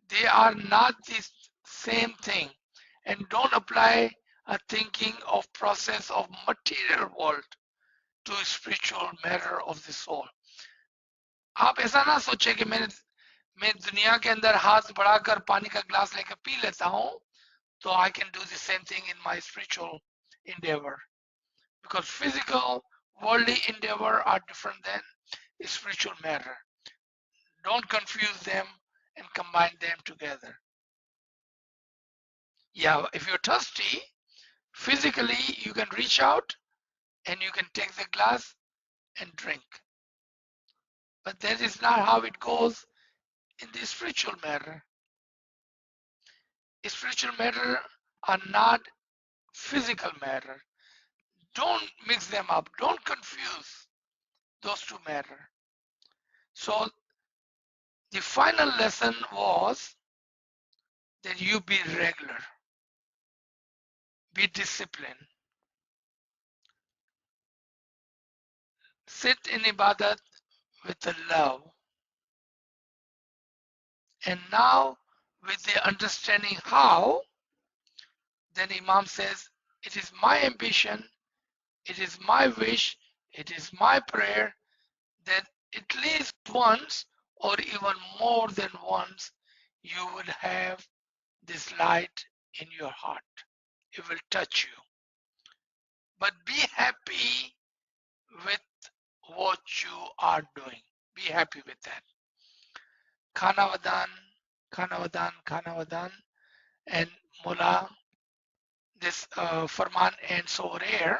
They are not the same thing. And don't apply a thinking of process of material world to spiritual matter of the soul. आप ऐसा ना सोचे कि मैं दुनिया के अंदर हाथ बढ़ाकर पानी का ग्लास लेकर पी लेता हूं, तो I can do the same thing in my spiritual endeavor. Because physical, worldly endeavor are different than spiritual matter. Don't confuse them and combine them together. Yeah, if you're thirsty, physically you can reach out and you can take the glass and drink. But that is not how it goes in the spiritual matter. Spiritual matter are not physical matter. Don't mix them up. Don't confuse those two matter. So the final lesson was that you be regular, be disciplined, sit in ibadat with the love. And now with the understanding how, then Imam says, it is my ambition, it is my wish, it is my prayer that at least once or even more than once you will have this light in your heart. It will touch you. But be happy with what you are doing. Be happy with that. Khana Vadan, Khana Vadan, Khana Vadan. And Mullah, this Farman ends over here.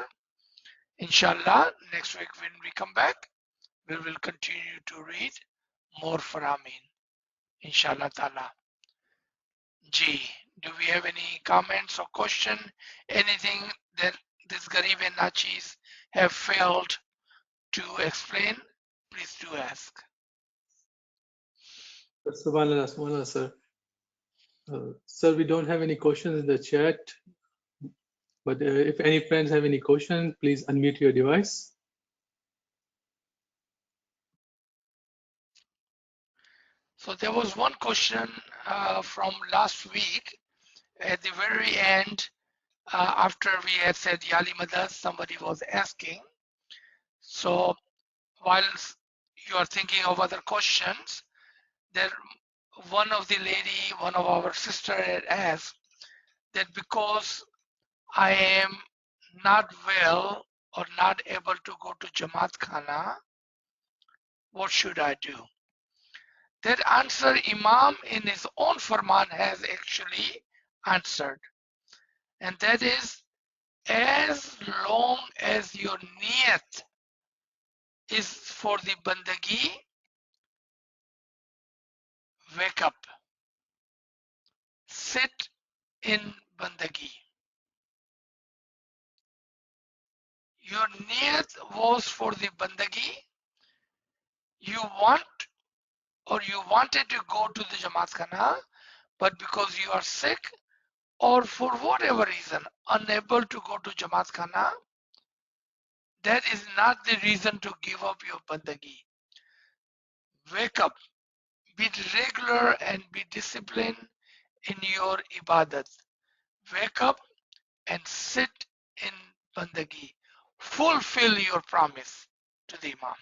Inshallah, next week when we come back, we will continue to read more Faramin. Inshallah Ta'ala. G, do we have any comments or question? Anything that this Garib and Nachis have failed to explain? Please do ask. Subhanallah, Subhanallah, sir. Sir, we don't have any questions in the chat, but if any friends have any questions, please unmute your device. So there was one question from last week at the very end, after we had said Yali Madad, somebody was asking. So while you are thinking of other questions, there one of the lady, one of our sister had asked that because I am not well or not able to go to Jamaat Khana, what should I do? That answer Imam in his own Farman has actually answered. And that is, as long as your niyat is for the bandagi, wake up. Sit in bandagi. Your niyat was for the bandagi. You want or you wanted to go to the Jamaat Khana, but because you are sick or for whatever reason unable to go to Jamaat Khana, that is not the reason to give up your bandagi. Wake up, be regular and be disciplined in your ibadat. Wake up and sit in bandagi. Fulfill your promise to the Imam.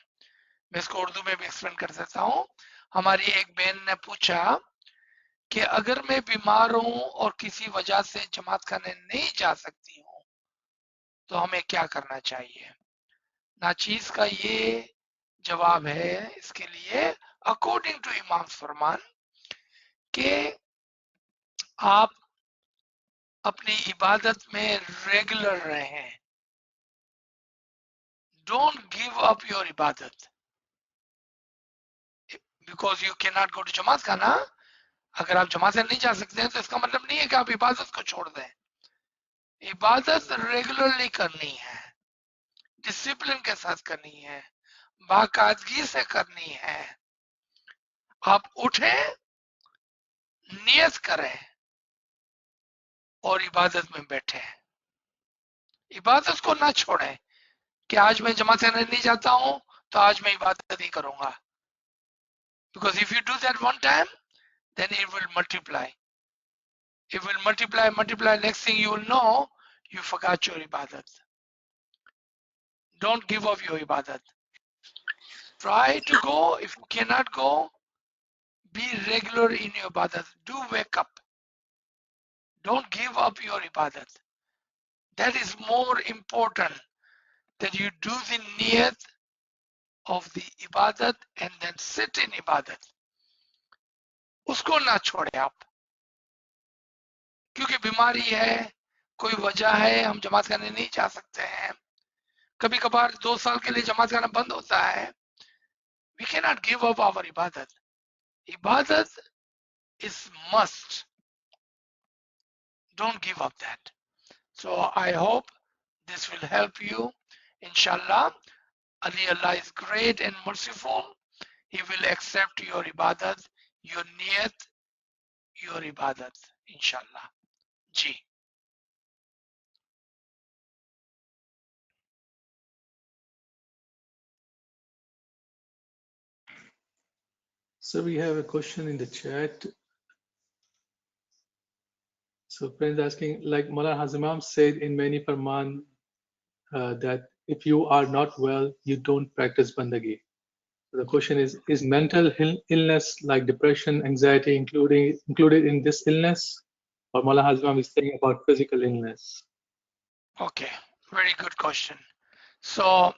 मैं इसको उर्दू में भी explain कर सकता हूँ. हमारी एक बहन ने पूछा कि अगर मैं बीमार हूं और किसी वजह से जमात खाने नहीं जा सकती हूँ तो हमें क्या करना चाहिए. नाचीज का ये जवाब है इसके लिए, अकॉर्डिंग टू इमाम फरमान, कि आप अपनी इबादत में रेगुलर रहें. डोंट गिव अप योर इबादत because you can not go to जमात खाना. अगर आप जमात से नहीं जा सकते हैं तो इसका मतलब नहीं है कि आप इबादत को छोड़ दें. इबादत रेगुलरली करनी है, डिसिप्लिन के साथ करनी है, बाकायदगी से करनी है. आप उठें, नियत करें और इबादत में बैठे. इबादत को ना छोड़ें कि आज मैं जमात करने नहीं जाता हूं तो आज मैं इबादत नहीं करूंगा. Because if you do that one time then it will multiply. It will multiply. Next thing you will know, you forgot your ibadat. Don't give up your ibadat. Try to go. If you cannot go, be regular in your ibadat. Do wake up. Don't give up your ibadat. That is more important, that you do the niyat of the ibadat and then sit in ibadat. उसको ना छोड़े आप, क्योंकि बीमारी है, कोई वजह है, हम जमात करने नहीं जा सकते हैं. कभी कभार 2 साल के लिए जमात करना बंद होता है. We cannot give up our ibadat. Ibadat is must. Don't give up that. So I hope this will help you. Inshallah, Allah is great and merciful. He will accept your ibadat, your niyat, your ibadat. Inshallah. Ji. So we have a question in the chat. So friends asking, like Mullah Hazimam said in many Farman, that if you are not well, you don't practice bandagi. So the question is mental illness like depression, anxiety included in this illness? Or Mullah Hazimam is saying about physical illness? Okay, very good question. So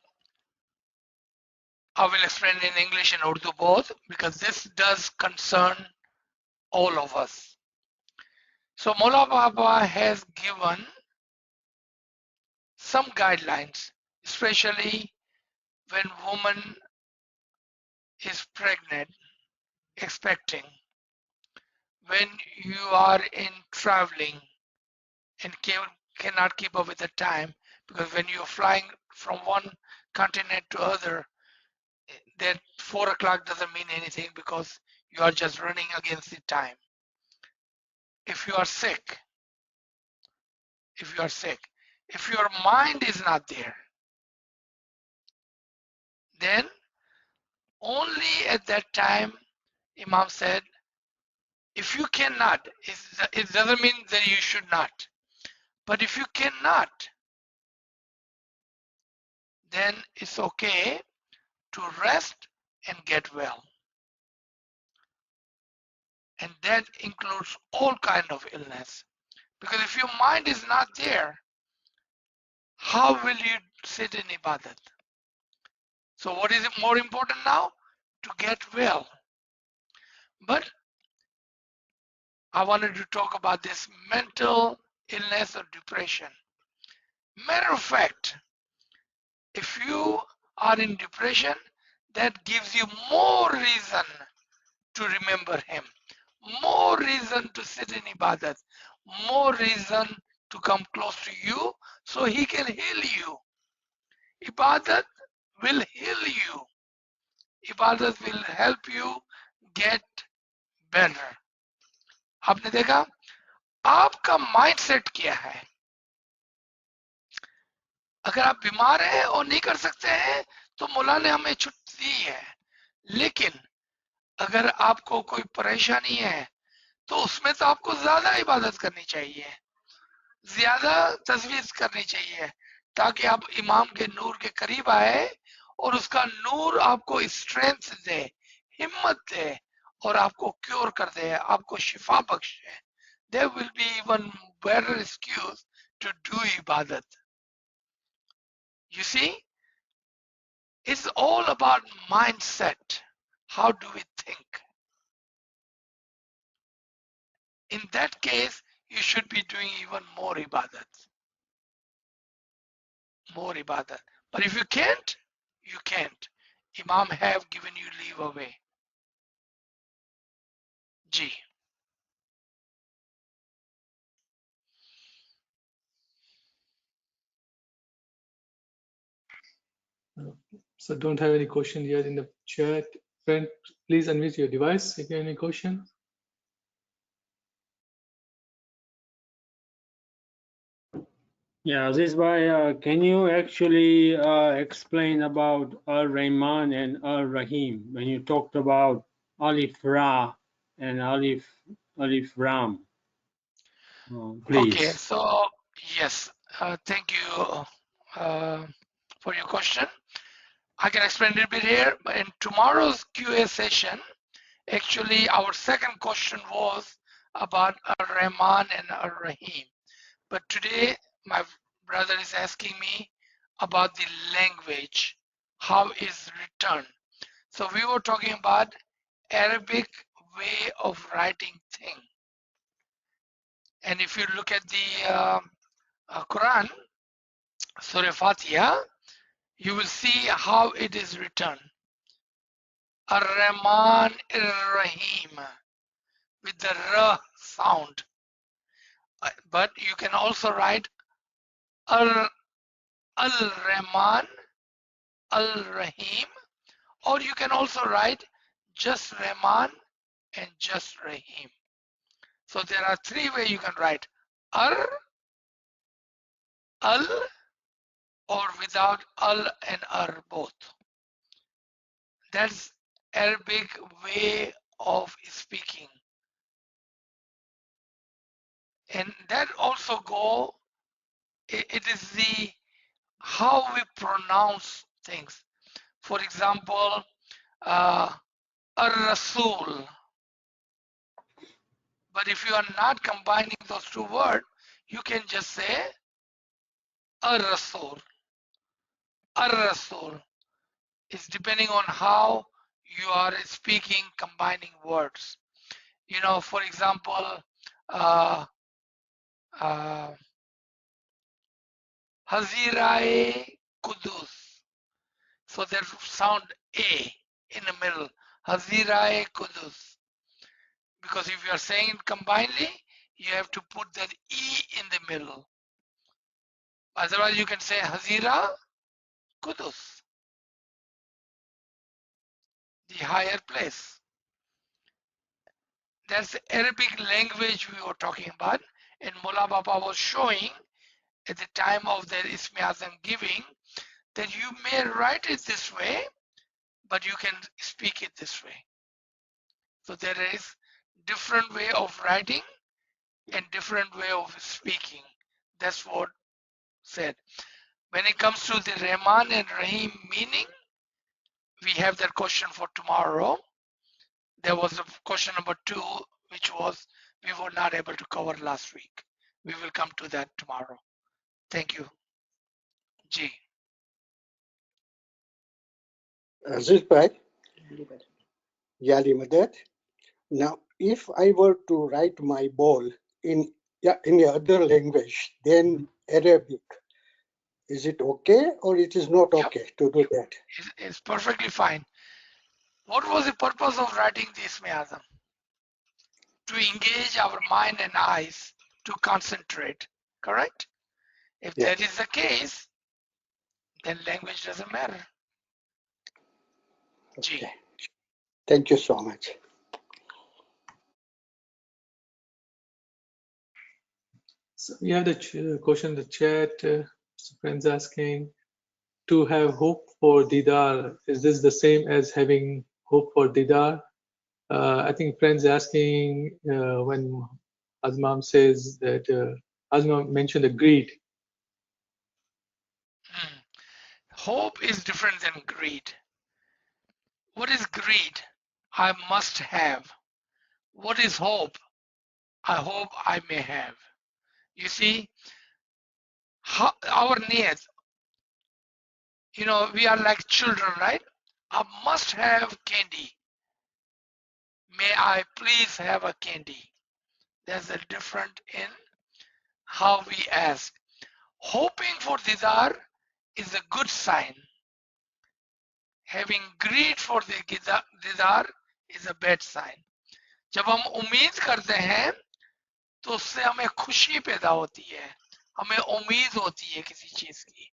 I will explain in English and Urdu both, because this does concern all of us. So Mullah Baba has given some guidelines, especially when woman is pregnant, expecting, when you are in traveling and cannot keep up with the time, because when you're flying from one continent to other, that 4 o'clock doesn't mean anything because you are just running against the time. If you are sick, if your mind is not there, then only at that time, Imam said, if you cannot, it doesn't mean that you should not, but if you cannot, then it's okay to rest and get well. And that includes all kind of illness. Because if your mind is not there, how will you sit in ibadat? So what is more important now? To get well. But I wanted to talk about this mental illness or depression. Matter of fact, if you are in depression, that gives you more reason to remember him, more reason to sit in ibadat, more reason to come close to you so he can heal you. Ibadat will heal you. Ibadat will help you get better. आपने देखा, आपका mindset क्या है? अगर आप बीमार हैं और नहीं कर सकते हैं तो मौला ने हमें छुट्टी दी है, लेकिन अगर आपको कोई परेशानी है तो उसमें तो आपको ज्यादा इबादत करनी चाहिए. ज्यादा तजवीज करनी चाहिए ताकि आप इमाम के नूर के करीब आए और उसका नूर आपको स्ट्रेंथ दे, हिम्मत दे और आपको क्योर कर दे, आपको शिफा बख्शे. There will be even better excuse to do ibadat. You see, it's all about mindset. How do we think? In that case, you should be doing even more ibadat. More ibadat. But if you can't, you can't. Imam have given you leave away. Ji. So don't have any question yet in the chat. Friend, please unmute your device if you have any question. Yeah, Aziz Bhai, can you actually explain about Al-Rahman and Al-Rahim when you talked about Alif Ra and Alif Ram? Okay, Please. so yes, thank you for your question. I can explain a little bit here. In tomorrow's QA session, actually our second question was about Ar-Rahman and Ar-Rahim. But today my brother is asking me about the language, how is written. So we were talking about Arabic way of writing thing. And if you look at the Quran, Surah Fatiha, you will see how it is written. Ar-Rahman Ar-Rahim with the R sound. But you can also write Al-Rahman Al-Rahim, or you can also write just Rahman and just Rahim. So there are three ways you can write Ar, Al, or without Al and Ar both. That's Arabic way of speaking. And that also it is the how we pronounce things. For example, Ar-Rasul. But if you are not combining those two words, you can just say Ar-Rasul. Ar-Rasul. It's depending on how you are speaking, combining words. You know, for example, Hazirae Kudus. So there sound A in the middle. Hazirae Kudus. Because if you are saying it combinedly, you have to put that E in the middle. Otherwise, you can say Hazira Kudus, the higher place. That's the Arabic language we were talking about. And Mullah Baba was showing at the time of their Ismi Azam giving that you may write it this way, but you can speak it this way. So there is different way of writing and different way of speaking. That's what said. When it comes to the Rahman and Rahim meaning, we have that question for tomorrow. There was a question number 2, which was we were not able to cover last week. We will come to that tomorrow. Thank you. Ji. Aziz Bhai, Yali Madad. Now, if I were to write my ball in any other language than Arabic, is it okay or it is not Yep. okay to do that? It's perfectly fine. What was the purpose of writing this Ismi Azam? To engage our mind and eyes to concentrate, correct? If Yes. that is the case, then language doesn't matter. Ji. Okay. Thank you so much. So we have the question in the chat. Friends asking, to have hope for Didar, is this the same as having hope for Didar? I think friends asking when Azmam says that Hazima mentioned the greed. Hope is different than greed. What is greed? I must have. What is hope? I hope I may have. You see, our needs, we are like children, right? I must have candy. May I please have a candy? There's a difference in how we ask. Hoping for didar is a good sign. Having greed for the didar is a bad sign. जब हम उम्मीद करते हैं तो उससे हमें खुशी पैदा होती है, हमें उम्मीद होती है किसी चीज की।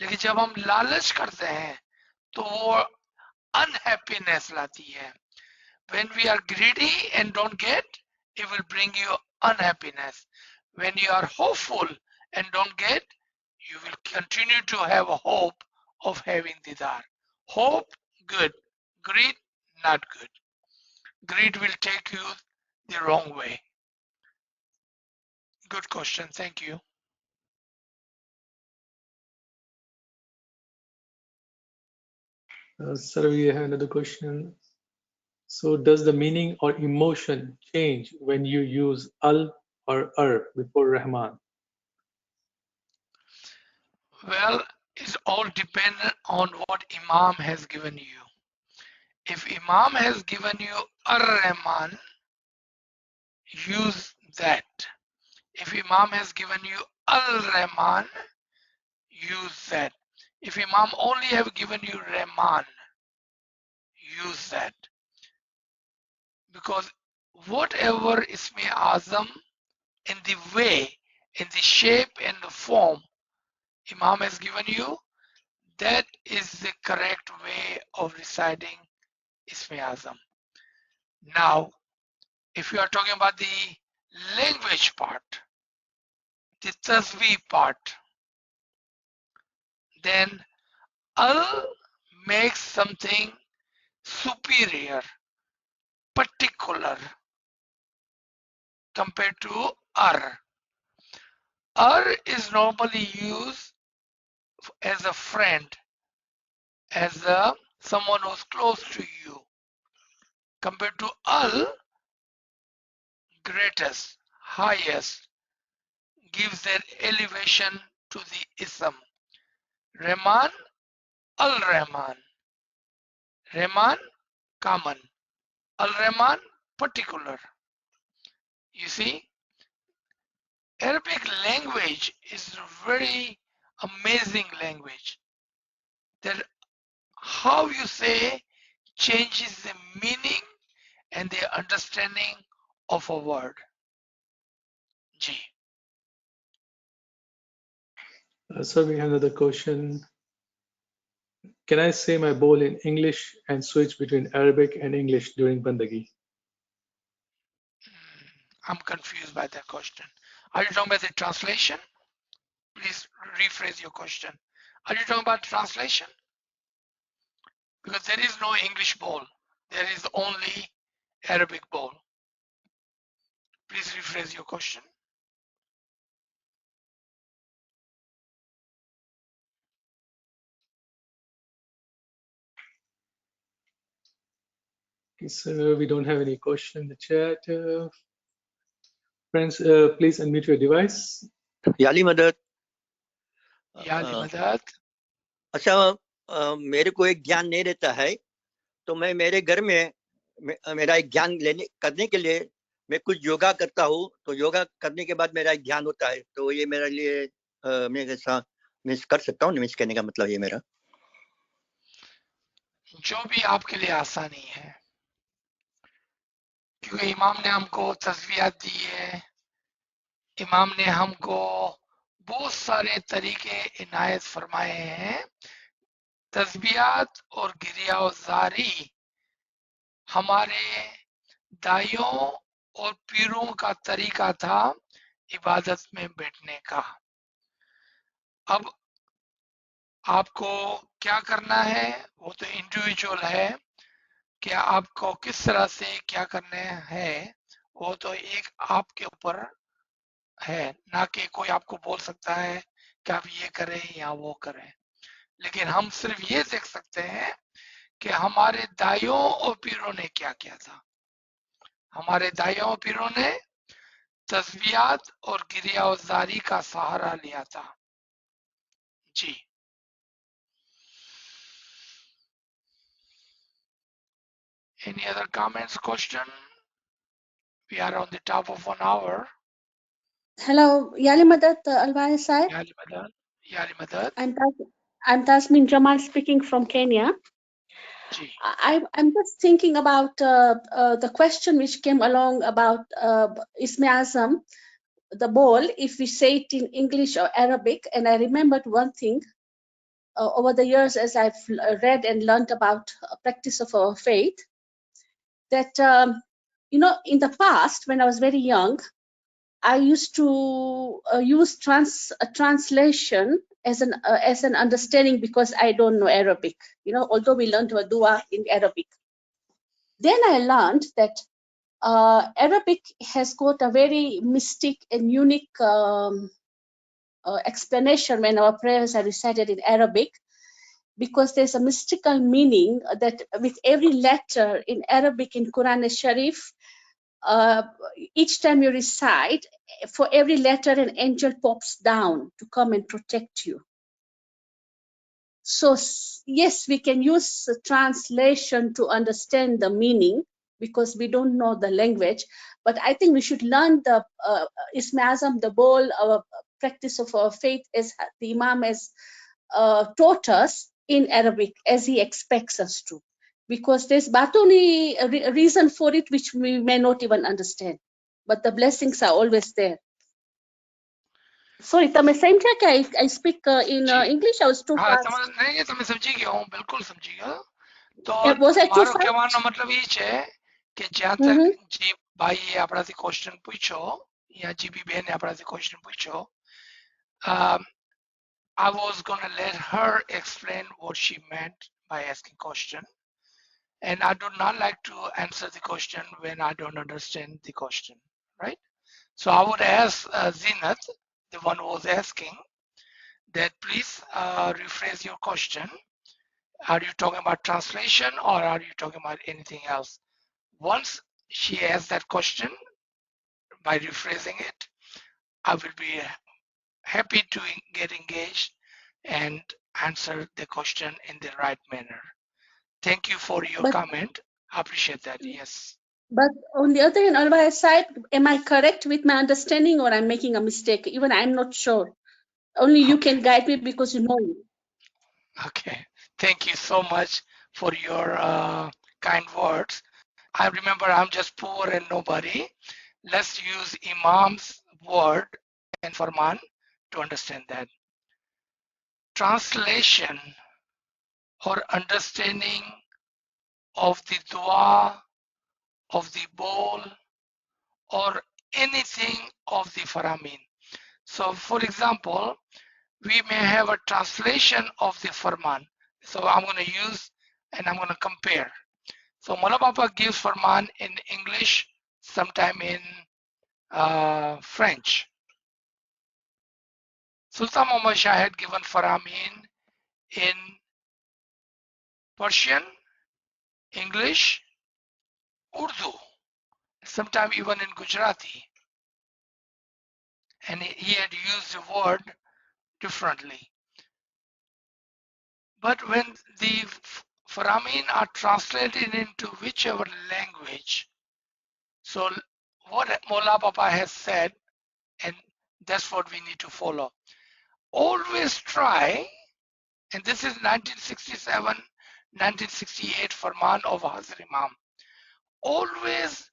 लेकिन जब हम लालच करते हैं तो वो अनहैप्पीनेस लाती है। When we are greedy and don't get, it will bring you unhappiness. When you are hopeful and don't get, you will continue to have a hope of having didar. Hope, good. Greed, not good. Greed will take you the wrong way. Good question, thank you. Sir, we have another question. So does the meaning or emotion change when you use al or before Rahman? Well, it's all dependent on what Imam has given you. If Imam has given you Ar-Rahman, use that. If Imam has given you Al-Rahman, use that. If Imam only have given you Rahman, use that. Because whatever Ismi Azam in the way, in the shape and the form Imam has given you, that is the correct way of reciting Ismi Azam. Now, if you are talking about the language part, the tasbih part, then al makes something superior, particular compared to ar. Ar is normally used as a friend, as someone who's close to you. Compared to al, greatest, highest, gives that elevation to the ism. Rahman, al-Rahman. Rahman, common. Al-Rahman, particular. You see, Arabic language is a very amazing language. That how you say changes the meaning and the understanding of a word. G. So we have another question. Can I say my bowl in English and switch between Arabic and English during Bandagi? I'm confused by that question. Are you talking about the translation? Please rephrase your question. Are you talking about translation? Because there is no English bowl. There is only Arabic bowl. Please rephrase your question. Okay, so we don't have any question in the chat. Friends, please unmute your device. याली मदद याली मदद। अच्छा मेरे को एक ज्ञान नहीं रहता है तो मैं मेरे घर में मेरा एक ज्ञान करने के लिए मैं कुछ योगा करता हूँ तो योगा करने के बाद मेरा एक ज्ञान होता है तो ये मेरे लिए मेरे साथ मिस कर सकता हूँ मिस करने का मतलब ये मेरा जो भी आपके लिए आसानी है क्योंकि इमाम ने हमको तस्वीयात दी है, इमाम ने हमको बहुत सारे तरीके इनायत फरमाए हैं। तस्बीहात और गिरियाज़ारी हमारे दाइयों और पीरों का तरीका था इबादत में बैठने का। अब आपको क्या करना है वो तो इंडिविजुअल है, कि आपको किस तरह से क्या करना है वो तो एक आपके ऊपर है, ना कि कोई आपको बोल सकता है कि आप ये करें या वो करें। लेकिन हम सिर्फ ये देख सकते हैं कि हमारे दाइयों और पीरों ने क्या किया था। हमारे दाइयों और पीरों ने तस्बीहात और गिरियावजारी का सहारा लिया था। जी, any other comments, question? We are on the top of 1 hour. Hello, Yali Madat ALWAAZ side. Yali Madad, Yali Madad. I'm Tasmin Jamal speaking from Kenya. Ji, I'm just thinking about the question which came along about Isme Azam, the ball, if we say it in English or Arabic. And I remembered one thing over the years as I've read and learned about practice of our faith, that, in the past, when I was very young, I used to use translation as an understanding because I don't know Arabic. Although we learned a dua in Arabic. Then I learned that Arabic has got a very mystic and unique explanation when our prayers are recited in Arabic, because there's a mystical meaning that with every letter in Arabic in Quran al-Sharif, each time you recite, for every letter an angel pops down to come and protect you. So yes, we can use translation to understand the meaning because we don't know the language, but I think we should learn the Isme Azam, the whole practice of our faith, as the Imam has taught us in Arabic, as he expects us to, because there's but only a reason for it which we may not even understand, but the blessings are always there. Sorry, તમે same track. I speak in ji, English. I was too हाँ fast. नहीं તમે સમજી ગયો, હું બિલકુલ સમજી ગયો. તો Was I too મારો fast? કહેવાનો મતલબ એ છે કે જ્યાં તક જી ભાઈએ આપણાથી ક્વેશ્ચન પૂછ્યો या जीबी બેને આપણાથી ક્વેશ્ચન પૂછ્યો, I was going to let her explain what she meant by asking question, and I do not like to answer the question when I don't understand the question, right? So I would ask Zinat, the one who was asking, that please rephrase your question. Are you talking about translation or are you talking about anything else? Once she asks that question, by rephrasing it, I will be happy to get engaged and answer the question in the right manner. Thank you for your comment. I appreciate that. Yes. But on the other hand, on my side, am I correct with my understanding or I'm making a mistake? Even I'm not sure. Only you can guide me because you know me. Okay. Thank you so much for your kind words. I remember I'm just poor and nobody. Let's use Imam's word and Farman to understand that. Translation or understanding of the dua, of the bowl, or anything of the Faramin. So for example, we may have a translation of the Farman. So I'm going to use and I'm going to compare. So Mullah Baba gives Farman in English, sometime in French. Sultan Muhammad Shah had given Faramin in Persian, English, Urdu, sometime even in Gujarati. And he had used the word differently. But when the Faramin are translated into whichever language, so what Mullah Baba has said, and that's what we need to follow. Always try, and this is 1967, 1968 Farman of Hazrat Imam. Always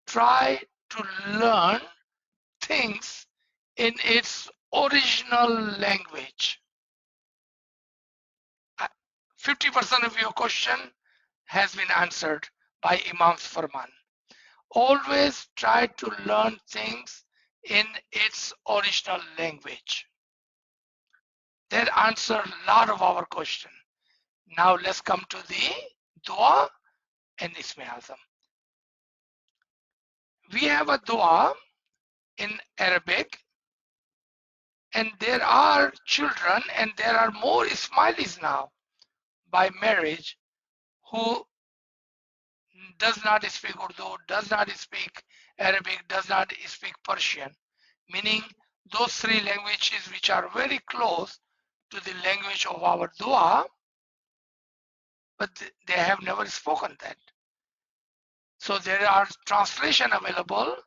try to learn things in its original language. 50% of your question has been answered by Imam's Farman. Always try to learn things in its original language. That answered a lot of our question. Now let's come to the dua and Isme Azam. We have a dua in Arabic And there are children, and there are more Ismailis now by marriage who does not speak Urdu, does not speak Arabic, does not speak Persian, meaning those three languages which are very close to the language of our dua, but they have never spoken that. So there are translation available,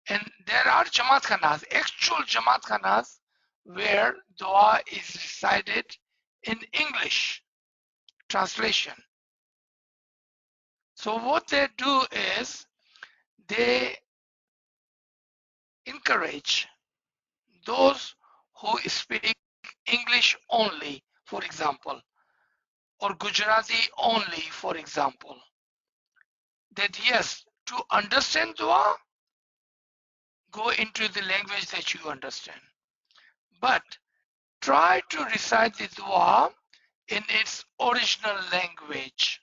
and there are Jamaat Khanas, actual Jamaat Khanas, where dua is recited in English translation. So what they do is they encourage those who speak English only, for example, or Gujarati only, for example, that yes, to understand dua, go into the language that you understand. But try to recite the dua in its original language.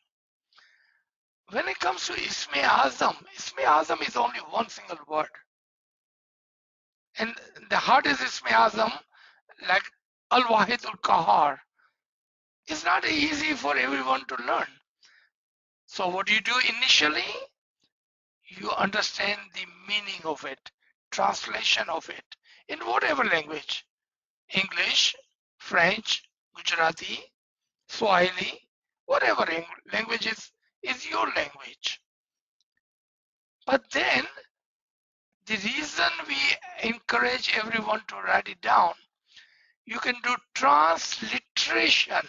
When it comes to Isme Azam is only one single word. And the hardest Isme Azam, like Al-Wahidul Kahar, is not easy for everyone to learn. So what you do initially, you understand the meaning of it, translation of it, in whatever language, English, French, Gujarati, Swahili, whatever language is your language. But then, the reason we encourage everyone to write it down, you can do transliteration.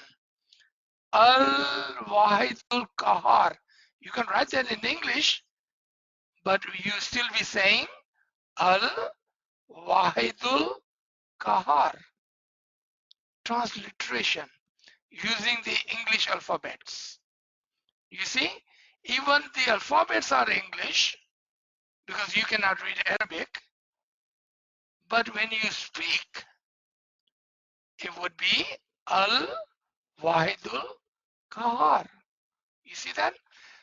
Al-Wahidul Kahar. You can write that in English, but you still be saying Al-Wahidul Kahar. Transliteration using the English alphabets. You see, even the alphabets are English because you cannot read Arabic, but when you speak, it would be Al-Wahidul Kahar. You see that?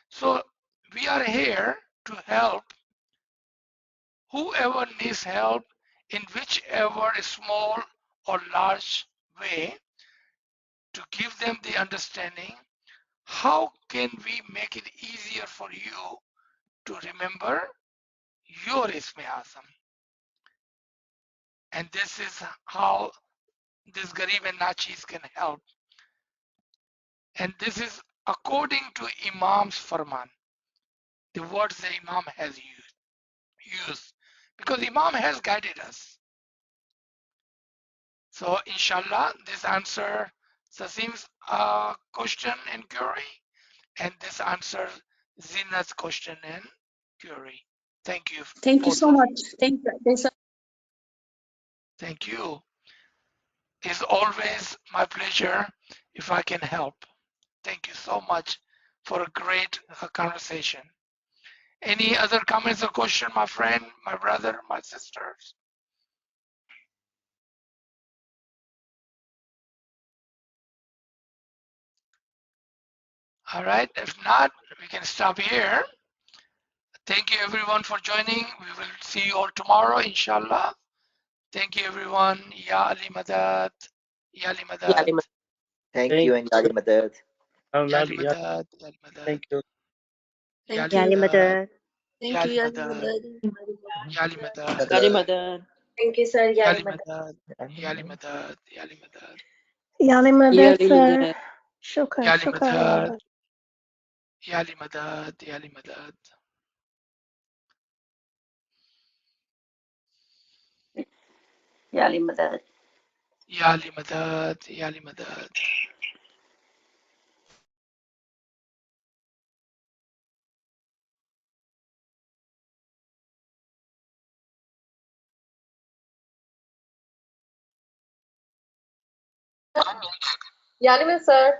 So we are here to help whoever needs help in whichever small or large way, to give them the understanding how can we make it easier for you to remember your Isme Azam. And this is how this Garib and Nachis can help. And this is according to Imam's Farman, the words the Imam has used, because Imam has guided us. So inshallah, this answer Sasim's question and query, and this answers Zina's question and query. Thank you. Thank you so much. Thank you. Thank you. It's always my pleasure if I can help. Thank you so much for a great conversation. Any other comments or question, my friend, my brother, my sisters? All right, if not, we can stop here. Thank you everyone for joining. We will see you all tomorrow, inshallah. Thank you everyone. Ya Ali Madad. Ya Ali Madad. Thank you and Yali Madad. Ya Ali Madad. Ya Ali Madad. Thank you. Ya Thank Ali you. Madad. Thank Ya you, Ali Yali Madad. Madad. Ya Ali Madad. Yali Madad. Thank you, sir. Ya Yali Ali Madad. Madad. Ya Ali Madad. Ya Ali Madad. Yali Madad, Yali sir. Madad. Shukran, Ya Ali shukran. Madad. Ya Ali Madad. Ya Ali Madad. Yali Madad. Ya Ali Madad. Ya Ali Madad. Yali Madad, sir.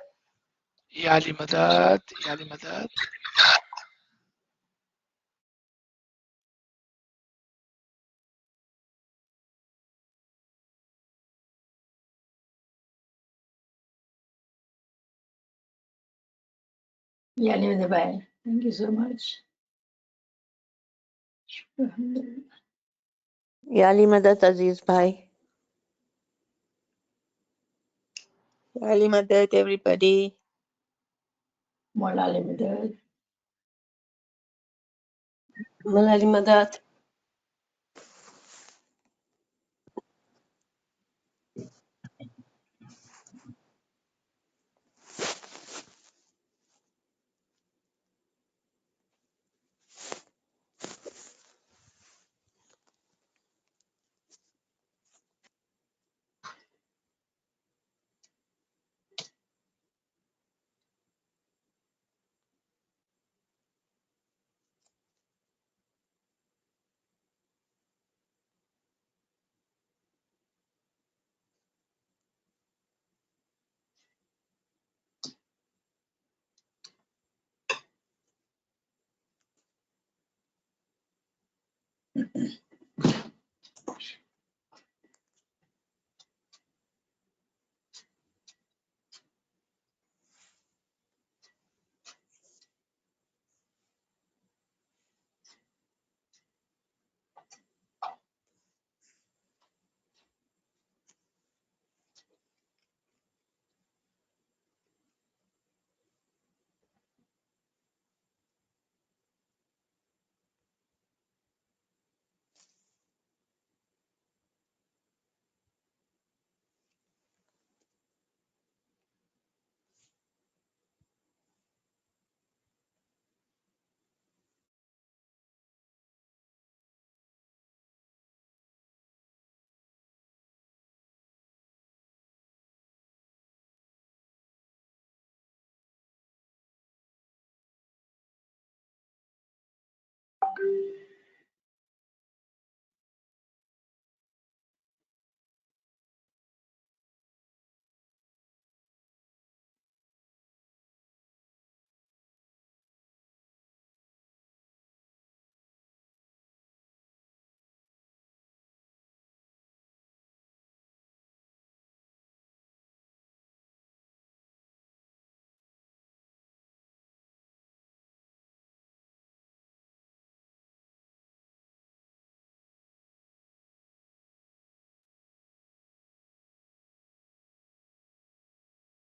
Ya Ali Madad. Ya Ali Madad. Yali Madad. Thank you so much. Yali Madad, Aziz Bhai. Yali Madad, everybody. Molali Madad. Molali Madad.